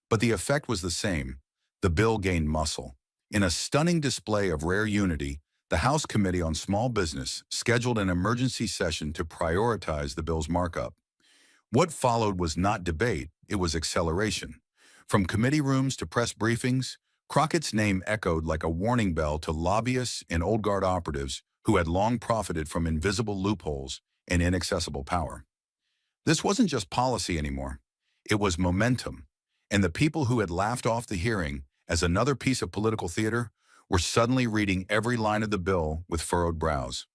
But the effect was the same. The bill gained muscle. In a stunning display of rare unity, the House Committee on Small Business scheduled an emergency session to prioritize the bill's markup. What followed was not debate, it was acceleration. From committee rooms to press briefings, Crockett's name echoed like a warning bell to lobbyists and old guard operatives who had long profited from invisible loopholes and inaccessible power. This wasn't just policy anymore. It was momentum, and the people who had laughed off the hearing as another piece of political theater were suddenly reading every line of the bill with furrowed brows.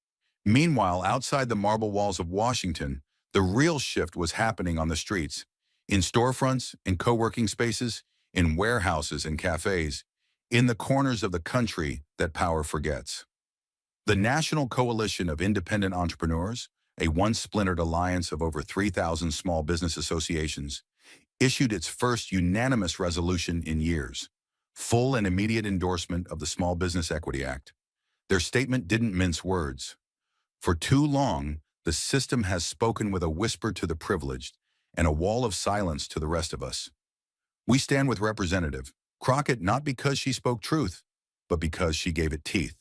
Meanwhile, outside the marble walls of Washington, the real shift was happening on the streets, in storefronts, in co-working spaces, in warehouses and cafes, in the corners of the country that power forgets. The National Coalition of Independent Entrepreneurs, a once-splintered alliance of over 3,000 small business associations, issued its first unanimous resolution in years, full and immediate endorsement of the Small Business Equity Act. Their statement didn't mince words. For too long, the system has spoken with a whisper to the privileged and a wall of silence to the rest of us. We stand with Representative Crockett not because she spoke truth, but because she gave it teeth.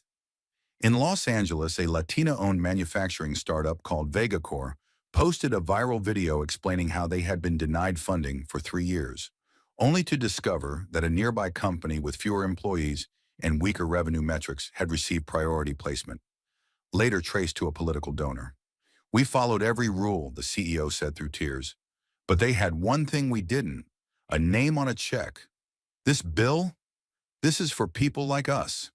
In Los Angeles, a Latina-owned manufacturing startup called VegaCore posted a viral video explaining how they had been denied funding for 3 years, only to discover that a nearby company with fewer employees and weaker revenue metrics had received priority placement, later traced to a political donor. "We followed every rule," the CEO said through tears, "but they had one thing we didn't, a name on a check. This bill, this is for people like us."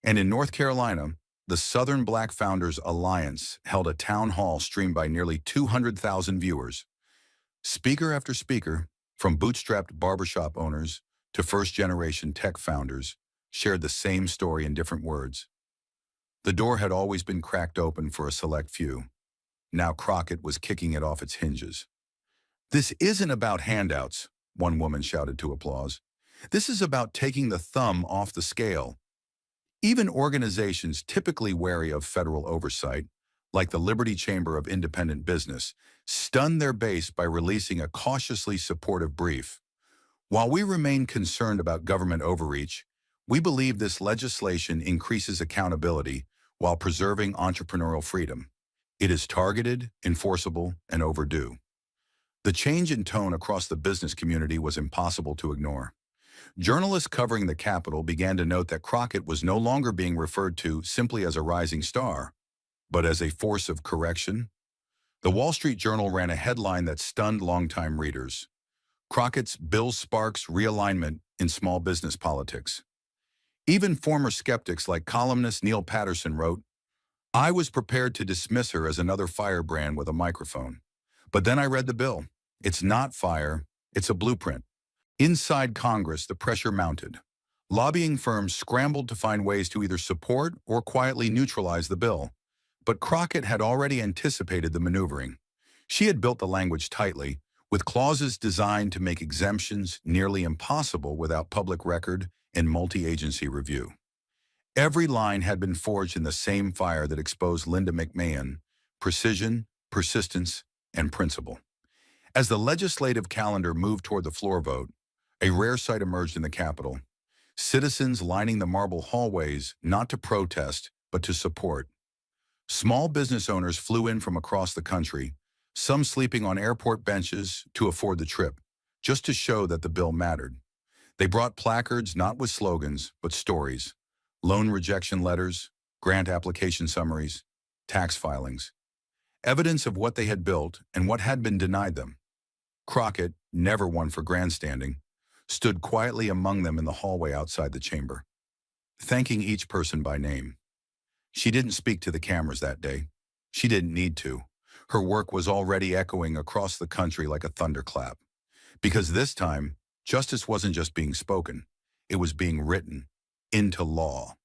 And in North Carolina, the Southern Black Founders Alliance held a town hall streamed by nearly 200,000 viewers. Speaker after speaker, from bootstrapped barbershop owners to first-generation tech founders, shared the same story in different words. The door had always been cracked open for a select few. Now Crockett was kicking it off its hinges. "This isn't about handouts," one woman shouted to applause. "This is about taking the thumb off the scale." Even organizations typically wary of federal oversight, like the Liberty Chamber of Independent Business, stunned their base by releasing a cautiously supportive brief. "While we remain concerned about government overreach, we believe this legislation increases accountability while preserving entrepreneurial freedom. It is targeted, enforceable, and overdue." The change in tone across the business community was impossible to ignore. Journalists covering the Capitol began to note that Crockett was no longer being referred to simply as a rising star, but as a force of correction. The Wall Street Journal ran a headline that stunned longtime readers: "Crockett's bill sparks realignment in small business politics." Even former skeptics like columnist Neil Patterson wrote, "I was prepared to dismiss her as another firebrand with a microphone. But then I read the bill. It's not fire, it's a blueprint." Inside Congress, the pressure mounted. Lobbying firms scrambled to find ways to either support or quietly neutralize the bill. But Crockett had already anticipated the maneuvering. She had built the language tightly, with clauses designed to make exemptions nearly impossible without public record and multi-agency review. Every line had been forged in the same fire that exposed Linda McMahon: precision, persistence, and principle. As the legislative calendar moved toward the floor vote, a rare sight emerged in the Capitol. Citizens lining the marble hallways not to protest, but to support. Small business owners flew in from across the country, some sleeping on airport benches to afford the trip, just to show that the bill mattered. They brought placards not with slogans, but stories: loan rejection letters, grant application summaries, tax filings. Evidence of what they had built and what had been denied them. Crockett, never one for grandstanding, stood quietly among them in the hallway outside the chamber, thanking each person by name. She didn't speak to the cameras that day. She didn't need to. Her work was already echoing across the country like a thunderclap. Because this time, justice wasn't just being spoken, it was being written into law.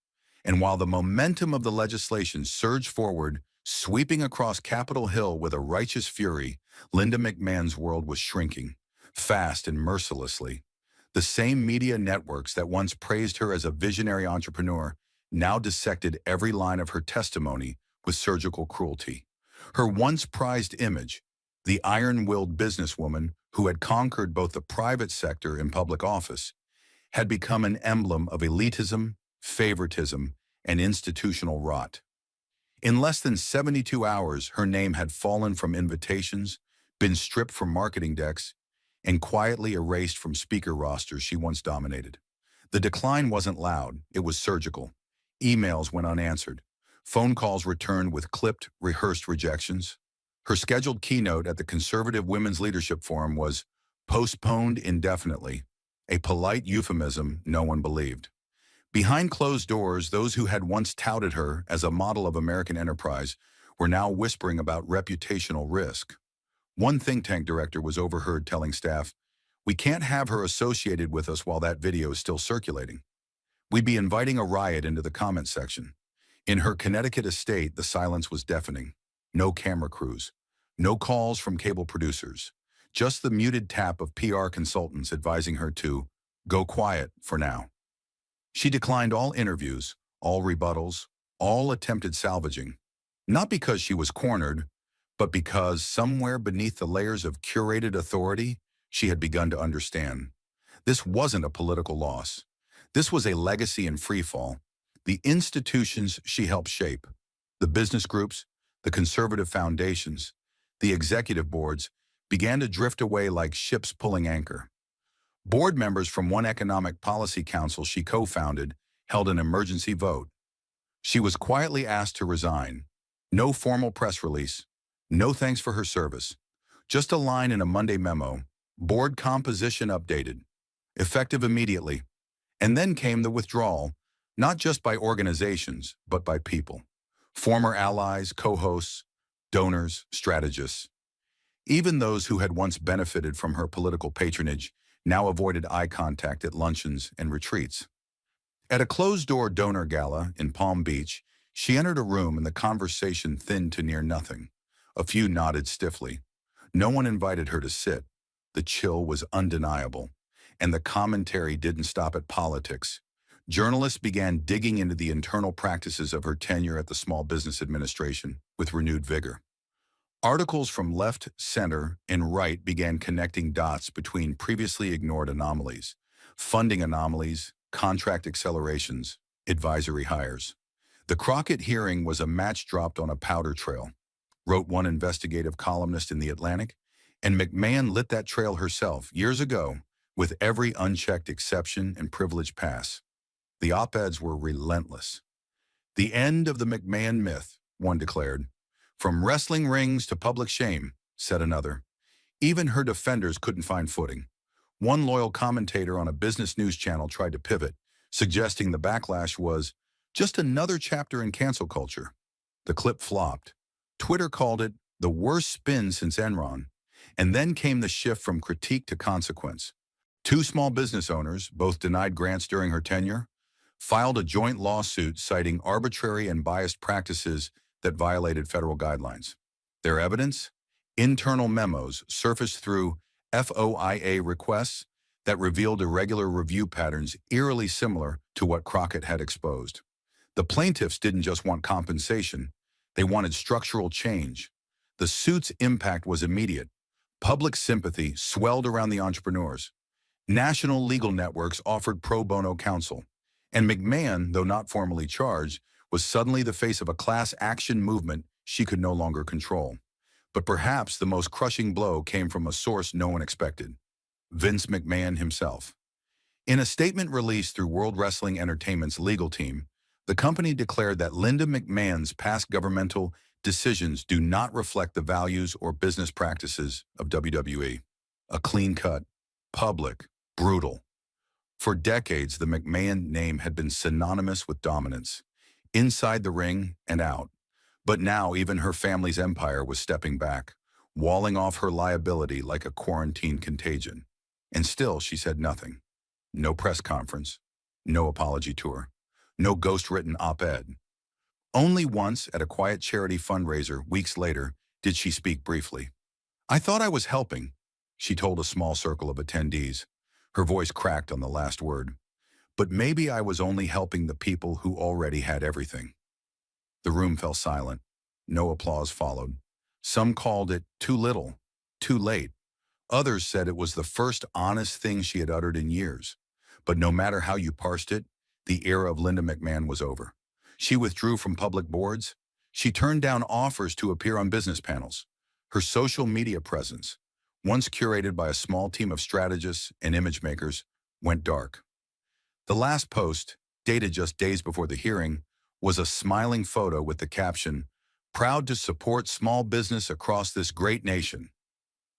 And while the momentum of the legislation surged forward, sweeping across Capitol Hill with a righteous fury, Linda McMahon's world was shrinking, fast and mercilessly. The same media networks that once praised her as a visionary entrepreneur now dissected every line of her testimony with surgical cruelty. Her once prized image, the iron-willed businesswoman who had conquered both the private sector and public office, had become an emblem of elitism, favoritism, and institutional rot. In less than 72 hours, her name had fallen from invitations, been stripped from marketing decks, and quietly erased from speaker rosters she once dominated. The decline wasn't loud, it was surgical. Emails went unanswered. Phone calls returned with clipped, rehearsed rejections. Her scheduled keynote at the Conservative Women's Leadership Forum was postponed indefinitely, a polite euphemism no one believed. Behind closed doors, those who had once touted her as a model of American enterprise were now whispering about reputational risk. One think tank director was overheard telling staff, "We can't have her associated with us while that video is still circulating. We'd be inviting a riot into the comment section." In her Connecticut estate, the silence was deafening. No camera crews, no calls from cable producers, just the muted tap of PR consultants advising her to Go quiet for now. She declined all interviews, all rebuttals, all attempted salvaging. Not because she was cornered, but because somewhere beneath the layers of curated authority, she had begun to understand. This wasn't a political loss. This was a legacy in freefall. The institutions she helped shape, the business groups, the conservative foundations, the executive boards, began to drift away like ships pulling anchor. Board members from one economic policy council she co-founded held an emergency vote. She was quietly asked to resign. No formal press release. No thanks for her service. Just a line in a Monday memo. Board composition updated. Effective immediately. And then came the withdrawal, not just by organizations, but by people. Former allies, co-hosts, donors, strategists. Even those who had once benefited from her political patronage now avoided eye contact at luncheons and retreats. At a closed-door donor gala in Palm Beach, she entered a room and the conversation thinned to near nothing. A few nodded stiffly. No one invited her to sit. The chill was undeniable, and the commentary didn't stop at politics. Journalists began digging into the internal practices of her tenure at the Small Business Administration with renewed vigor. Articles from left, center, and right began connecting dots between previously ignored anomalies, funding anomalies, contract accelerations, advisory hires. The Crockett hearing was a match dropped on a powder trail, wrote one investigative columnist in The Atlantic, and McMahon lit that trail herself years ago with every unchecked exception and privilege pass. The op-eds were relentless. The end of the McMahon myth, one declared. From wrestling rings to public shame, said another. Even her defenders couldn't find footing. One loyal commentator on a business news channel tried to pivot, suggesting the backlash was just another chapter in cancel culture. The clip flopped. Twitter called it the worst spin since Enron. And then came the shift from critique to consequence. Two small business owners, both denied grants during her tenure, filed a joint lawsuit citing arbitrary and biased practices that violated federal guidelines. Their evidence? Internal memos surfaced through FOIA requests that revealed irregular review patterns eerily similar to what Crockett had exposed. The plaintiffs didn't just want compensation, they wanted structural change. The suit's impact was immediate. Public sympathy swelled around the entrepreneurs. National legal networks offered pro bono counsel. And McMahon, though not formally charged, was suddenly the face of a class action movement she could no longer control. But perhaps the most crushing blow came from a source no one expected: Vince McMahon himself. In a statement released through World Wrestling Entertainment's legal team, the company declared that Linda McMahon's past governmental decisions do not reflect the values or business practices of WWE. A clean-cut, public, brutal. For decades, the McMahon name had been synonymous with dominance, inside the ring and out. But now even her family's empire was stepping back, walling off her liability like a quarantine contagion. And still she said nothing. No press conference, no apology tour, no ghost-written op-ed. Only once at a quiet charity fundraiser weeks later did she speak briefly. "I thought I was helping," she told a small circle of attendees. Her voice cracked on the last word. "But maybe I was only helping the people who already had everything." The room fell silent. No applause followed. Some called it too little, too late. Others said it was the first honest thing she had uttered in years. But no matter how you parsed it, the era of Linda McMahon was over. She withdrew from public boards. She turned down offers to appear on business panels. Her social media presence, once curated by a small team of strategists and image makers, went dark. The last post, dated just days before the hearing, was a smiling photo with the caption, "Proud to support small business across this great nation."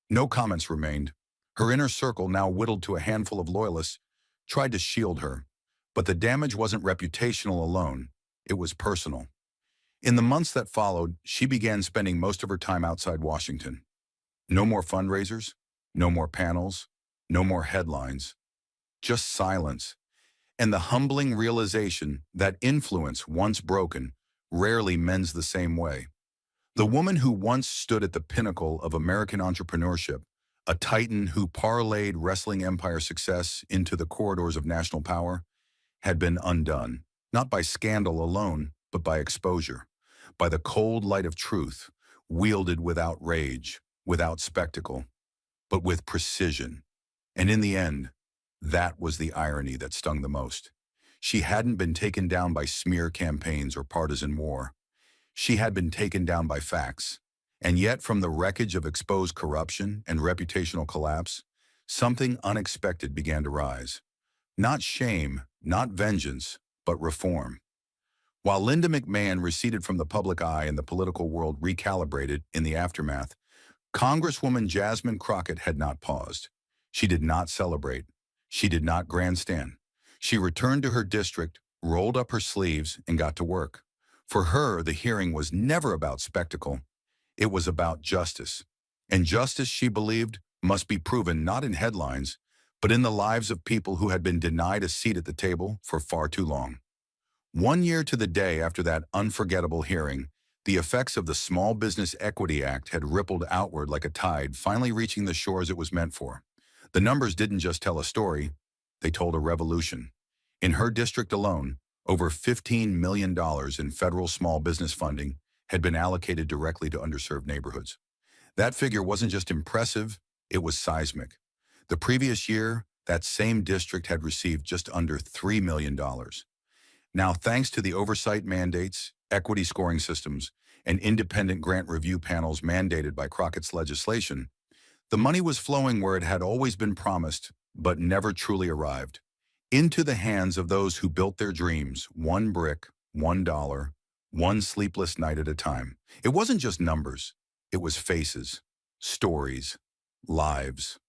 No comments remained. Her inner circle, now whittled to a handful of loyalists, tried to shield her. But the damage wasn't reputational alone. It was personal. In the months that followed, she began spending most of her time outside Washington. No more fundraisers, no more panels, no more headlines. Just silence. And the humbling realization that influence, once broken, rarely mends the same way. The woman who once stood at the pinnacle of American entrepreneurship, a titan who parlayed wrestling empire success into the corridors of national power, had been undone, not by scandal alone, but by exposure, by the cold light of truth, wielded without rage, without spectacle, but with precision. And in the end, that was the irony that stung the most. She hadn't been taken down by smear campaigns or partisan war. She had been taken down by facts. And yet, from the wreckage of exposed corruption and reputational collapse, something unexpected began to rise. Not shame, not vengeance, but reform. While Linda McMahon receded from the public eye and the political world recalibrated in the aftermath, Congresswoman Jasmine Crockett had not paused. She did not celebrate. She did not grandstand. She returned to her district, rolled up her sleeves, and got to work. For her, the hearing was never about spectacle. It was about justice. And justice, she believed, must be proven not in headlines, but in the lives of people who had been denied a seat at the table for far too long. 1 year to the day after that unforgettable hearing, the effects of the Small Business Equity Act had rippled outward like a tide, finally reaching the shores it was meant for. The numbers didn't just tell a story, they told a revolution. In her district alone, over $15 million in federal small business funding had been allocated directly to underserved neighborhoods. That figure wasn't just impressive, it was seismic. The previous year, that same district had received just under $3 million. Now, thanks to the oversight mandates, equity scoring systems, and independent grant review panels mandated by Crockett's legislation, the money was flowing where it had always been promised, but never truly arrived. Into the hands of those who built their dreams, one brick, $1, one sleepless night at a time. It wasn't just numbers, it was faces, stories, lives.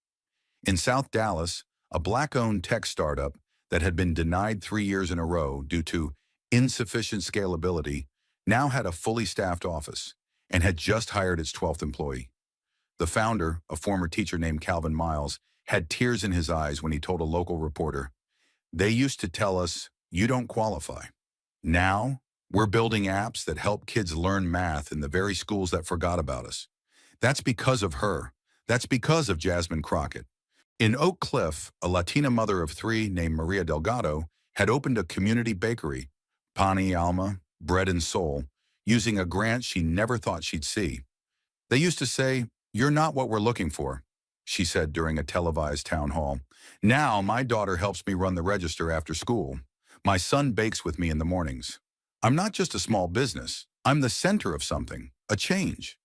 In South Dallas, a Black-owned tech startup that had been denied 3 years in a row due to insufficient scalability now had a fully staffed office and had just hired its 12th employee. The founder, a former teacher named Calvin Miles, had tears in his eyes when he told a local reporter, "They used to tell us, you don't qualify. Now, we're building apps that help kids learn math in the very schools that forgot about us. That's because of her. That's because of Jasmine Crockett." In Oak Cliff, a Latina mother of 3 named Maria Delgado had opened a community bakery, Pan y Alma, Bread and Soul, using a grant she never thought she'd see. "They used to say, 'You're not what we're looking for,'" she said during a televised town hall. "Now my daughter helps me run the register after school. My son bakes with me in the mornings. I'm not just a small business. I'm the center of something, a change."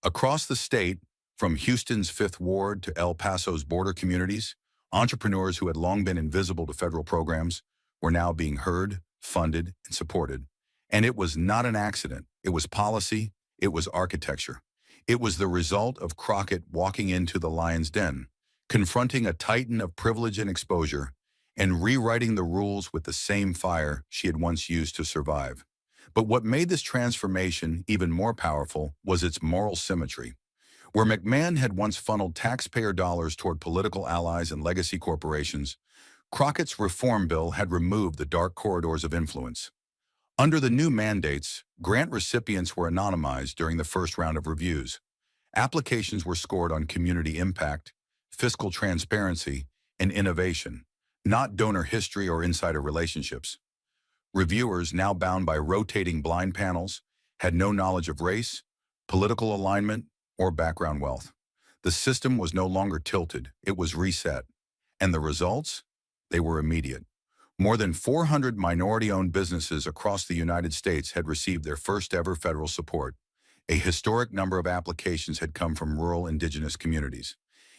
Across the state, from Houston's Fifth Ward to El Paso's border communities, entrepreneurs who had long been invisible to federal programs were now being heard, funded, and supported. And it was not an accident. It was policy. It was architecture. It was the result of Crockett walking into the lion's den, confronting a titan of privilege and exposure, and rewriting the rules with the same fire she had once used to survive. But what made this transformation even more powerful was its moral symmetry. Where McMahon had once funneled taxpayer dollars toward political allies and legacy corporations, Crockett's reform bill had removed the dark corridors of influence. Under the new mandates, grant recipients were anonymized during the first round of reviews. Applications were scored on community impact, fiscal transparency, and innovation, not donor history or insider relationships. Reviewers, now bound by rotating blind panels, had no knowledge of race, political alignment, or background wealth. The system was no longer tilted, it was reset. And the results? They were immediate. More than 400 minority-owned businesses across the United States had received their first ever federal support. A historic number of applications had come from rural indigenous communities.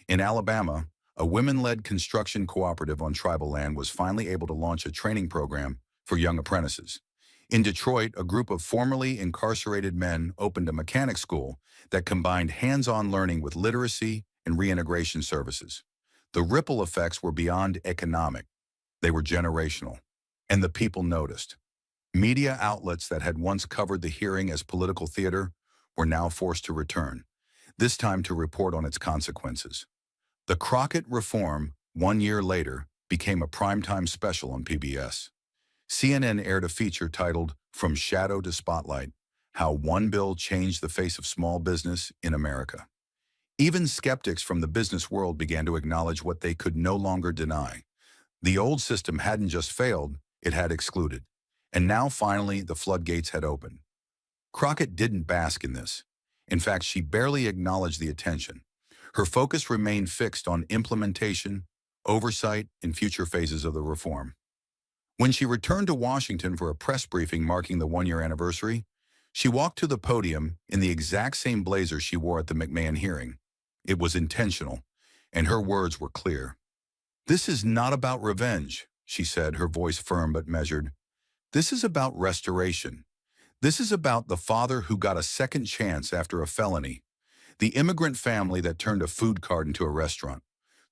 In Alabama, a women-led construction cooperative on tribal land was finally able to launch a training program for young apprentices. In Detroit, a group of formerly incarcerated men opened a mechanic school that combined hands-on learning with literacy and reintegration services. The ripple effects were beyond economic. They were generational. And the people noticed. Media outlets that had once covered the hearing as political theater were now forced to return, this time to report on its consequences. The Crockett reform, 1 year later, became a primetime special on PBS. CNN aired a feature titled "From Shadow to Spotlight: How One Bill Changed the Face of Small Business in America." Even skeptics from the business world began to acknowledge what they could no longer deny. The old system hadn't just failed, it had excluded. And now finally the floodgates had opened. Crockett didn't bask in this. In fact, she barely acknowledged the attention. Her focus remained fixed on implementation, oversight, and future phases of the reform. When she returned to Washington for a press briefing marking the one-year anniversary, she walked to the podium in the exact same blazer she wore at the McMahon hearing. It was intentional, and her words were clear. "This is not about revenge," she said, her voice firm but measured. "This is about restoration. This is about the father who got a second chance after a felony, the immigrant family that turned a food cart into a restaurant,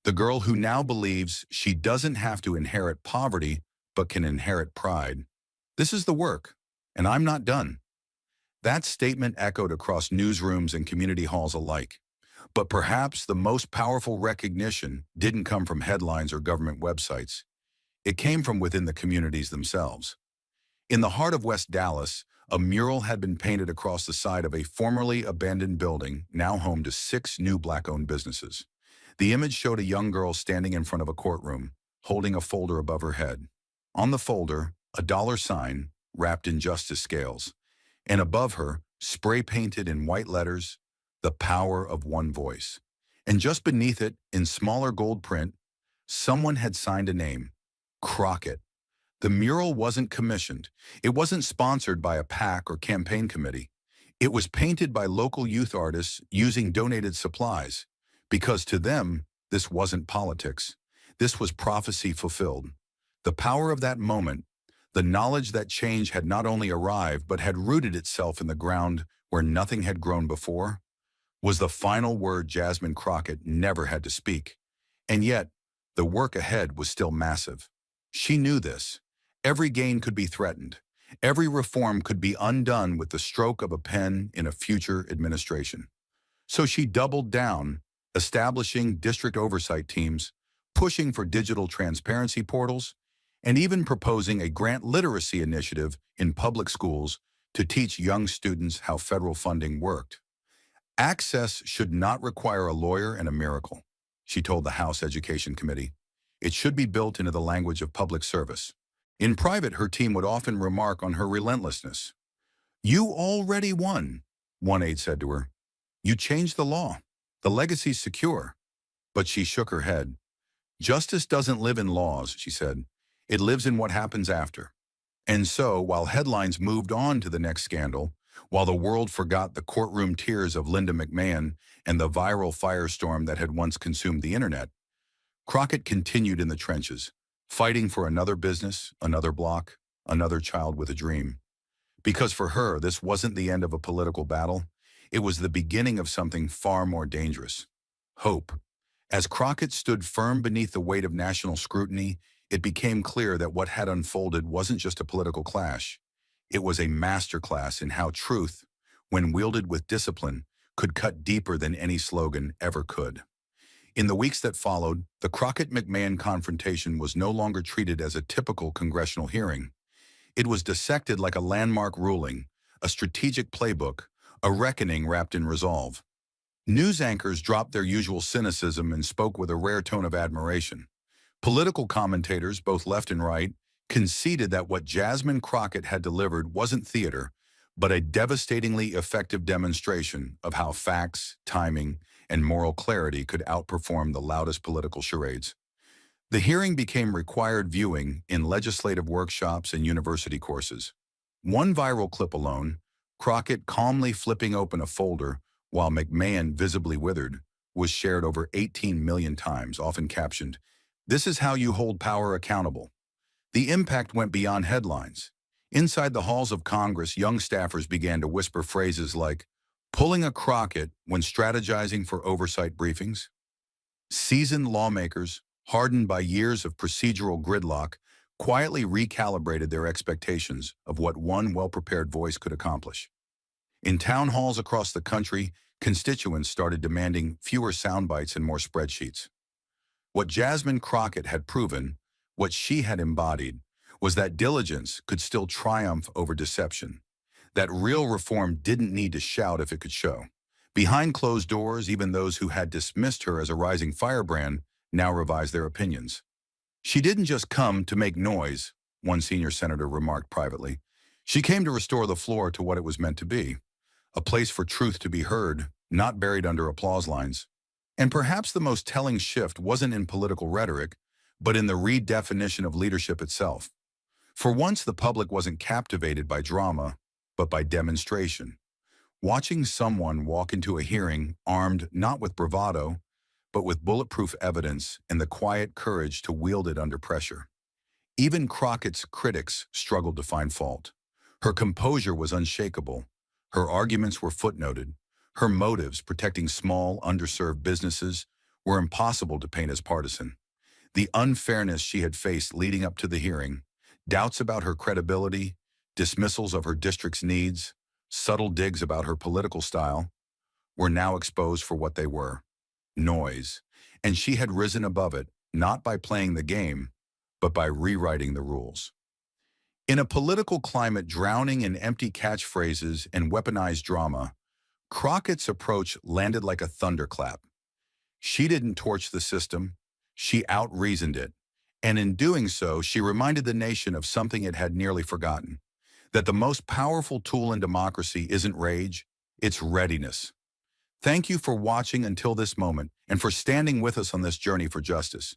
the girl who now believes she doesn't have to inherit poverty but can inherit pride. This is the work, and I'm not done." That statement echoed across newsrooms and community halls alike. But perhaps the most powerful recognition didn't come from headlines or government websites. It came from within the communities themselves. In the heart of West Dallas, a mural had been painted across the side of a formerly abandoned building, now home to 6 new Black-owned businesses. The image showed a young girl standing in front of a courtroom, holding a folder above her head. On the folder, a dollar sign wrapped in justice scales, and above her, spray-painted in white letters, "The Power of One Voice." And just beneath it, in smaller gold print, someone had signed a name, Crockett. The mural wasn't commissioned. It wasn't sponsored by a PAC or campaign committee. It was painted by local youth artists using donated supplies, because to them, this wasn't politics. This was prophecy fulfilled. The power of that moment, the knowledge that change had not only arrived but had rooted itself in the ground where nothing had grown before, was the final word Jasmine Crockett never had to speak. And yet, the work ahead was still massive. She knew this. Every gain could be threatened. Every reform could be undone with the stroke of a pen in a future administration. So she doubled down, establishing district oversight teams, pushing for digital transparency portals, and even proposing a grant literacy initiative in public schools to teach young students how federal funding worked. "Access should not require a lawyer and a miracle," she told the House Education Committee. "It should be built into the language of public service." In private, her team would often remark on her relentlessness. "You already won," one aide said to her. "You changed the law. The legacy's secure." But she shook her head. "Justice doesn't live in laws," she said. "It lives in what happens after." And so, while headlines moved on to the next scandal, while the world forgot the courtroom tears of Linda McMahon and the viral firestorm that had once consumed the internet, Crockett continued in the trenches, fighting for another business, another block, another child with a dream. Because for her, this wasn't the end of a political battle. It was the beginning of something far more dangerous: hope. As Crockett stood firm beneath the weight of national scrutiny, it became clear that what had unfolded wasn't just a political clash. It was a masterclass in how truth, when wielded with discipline, could cut deeper than any slogan ever could. In the weeks that followed, the Crockett-McMahon confrontation was no longer treated as a typical congressional hearing. It was dissected like a landmark ruling, a strategic playbook, a reckoning wrapped in resolve. News anchors dropped their usual cynicism and spoke with a rare tone of admiration. Political commentators, both left and right, conceded that what Jasmine Crockett had delivered wasn't theater, but a devastatingly effective demonstration of how facts, timing, and moral clarity could outperform the loudest political charades. The hearing became required viewing in legislative workshops and university courses. One viral clip alone, Crockett calmly flipping open a folder while McMahon visibly withered, was shared over 18 million times, often captioned, "This is how you hold power accountable." The impact went beyond headlines. Inside the halls of Congress, young staffers began to whisper phrases like, "pulling a Crockett when strategizing for oversight briefings." Seasoned lawmakers, hardened by years of procedural gridlock, quietly recalibrated their expectations of what one well-prepared voice could accomplish. In town halls across the country, constituents started demanding fewer sound bites and more spreadsheets. What Jasmine Crockett had proven, what she had embodied, was that diligence could still triumph over deception, that real reform didn't need to shout if it could show. Behind closed doors, even those who had dismissed her as a rising firebrand now revised their opinions. She didn't just come to make noise, one senior senator remarked privately. She came to restore the floor to what it was meant to be, a place for truth to be heard, not buried under applause lines. And perhaps the most telling shift wasn't in political rhetoric, but in the redefinition of leadership itself. For once, the public wasn't captivated by drama, but by demonstration. Watching someone walk into a hearing armed not with bravado, but with bulletproof evidence and the quiet courage to wield it under pressure. Even Crockett's critics struggled to find fault. Her composure was unshakable. Her arguments were footnoted. Her motives, protecting small, underserved businesses, were impossible to paint as partisan. The unfairness she had faced leading up to the hearing, doubts about her credibility, dismissals of her district's needs, subtle digs about her political style, were now exposed for what they were: noise. And she had risen above it, not by playing the game, but by rewriting the rules. In a political climate drowning in empty catchphrases and weaponized drama, Crockett's approach landed like a thunderclap. She didn't torch the system, she out-reasoned it. And in doing so, she reminded the nation of something it had nearly forgotten: that the most powerful tool in democracy isn't rage, it's readiness. Thank you for watching until this moment and for standing with us on this journey for justice.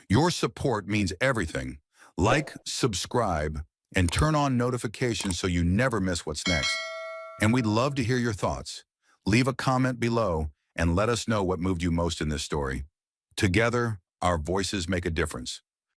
Your support means everything. Like, subscribe, and turn on notifications so you never miss what's next. And we'd love to hear your thoughts. Leave a comment below and let us know what moved you most in this story. Together, our voices make a difference.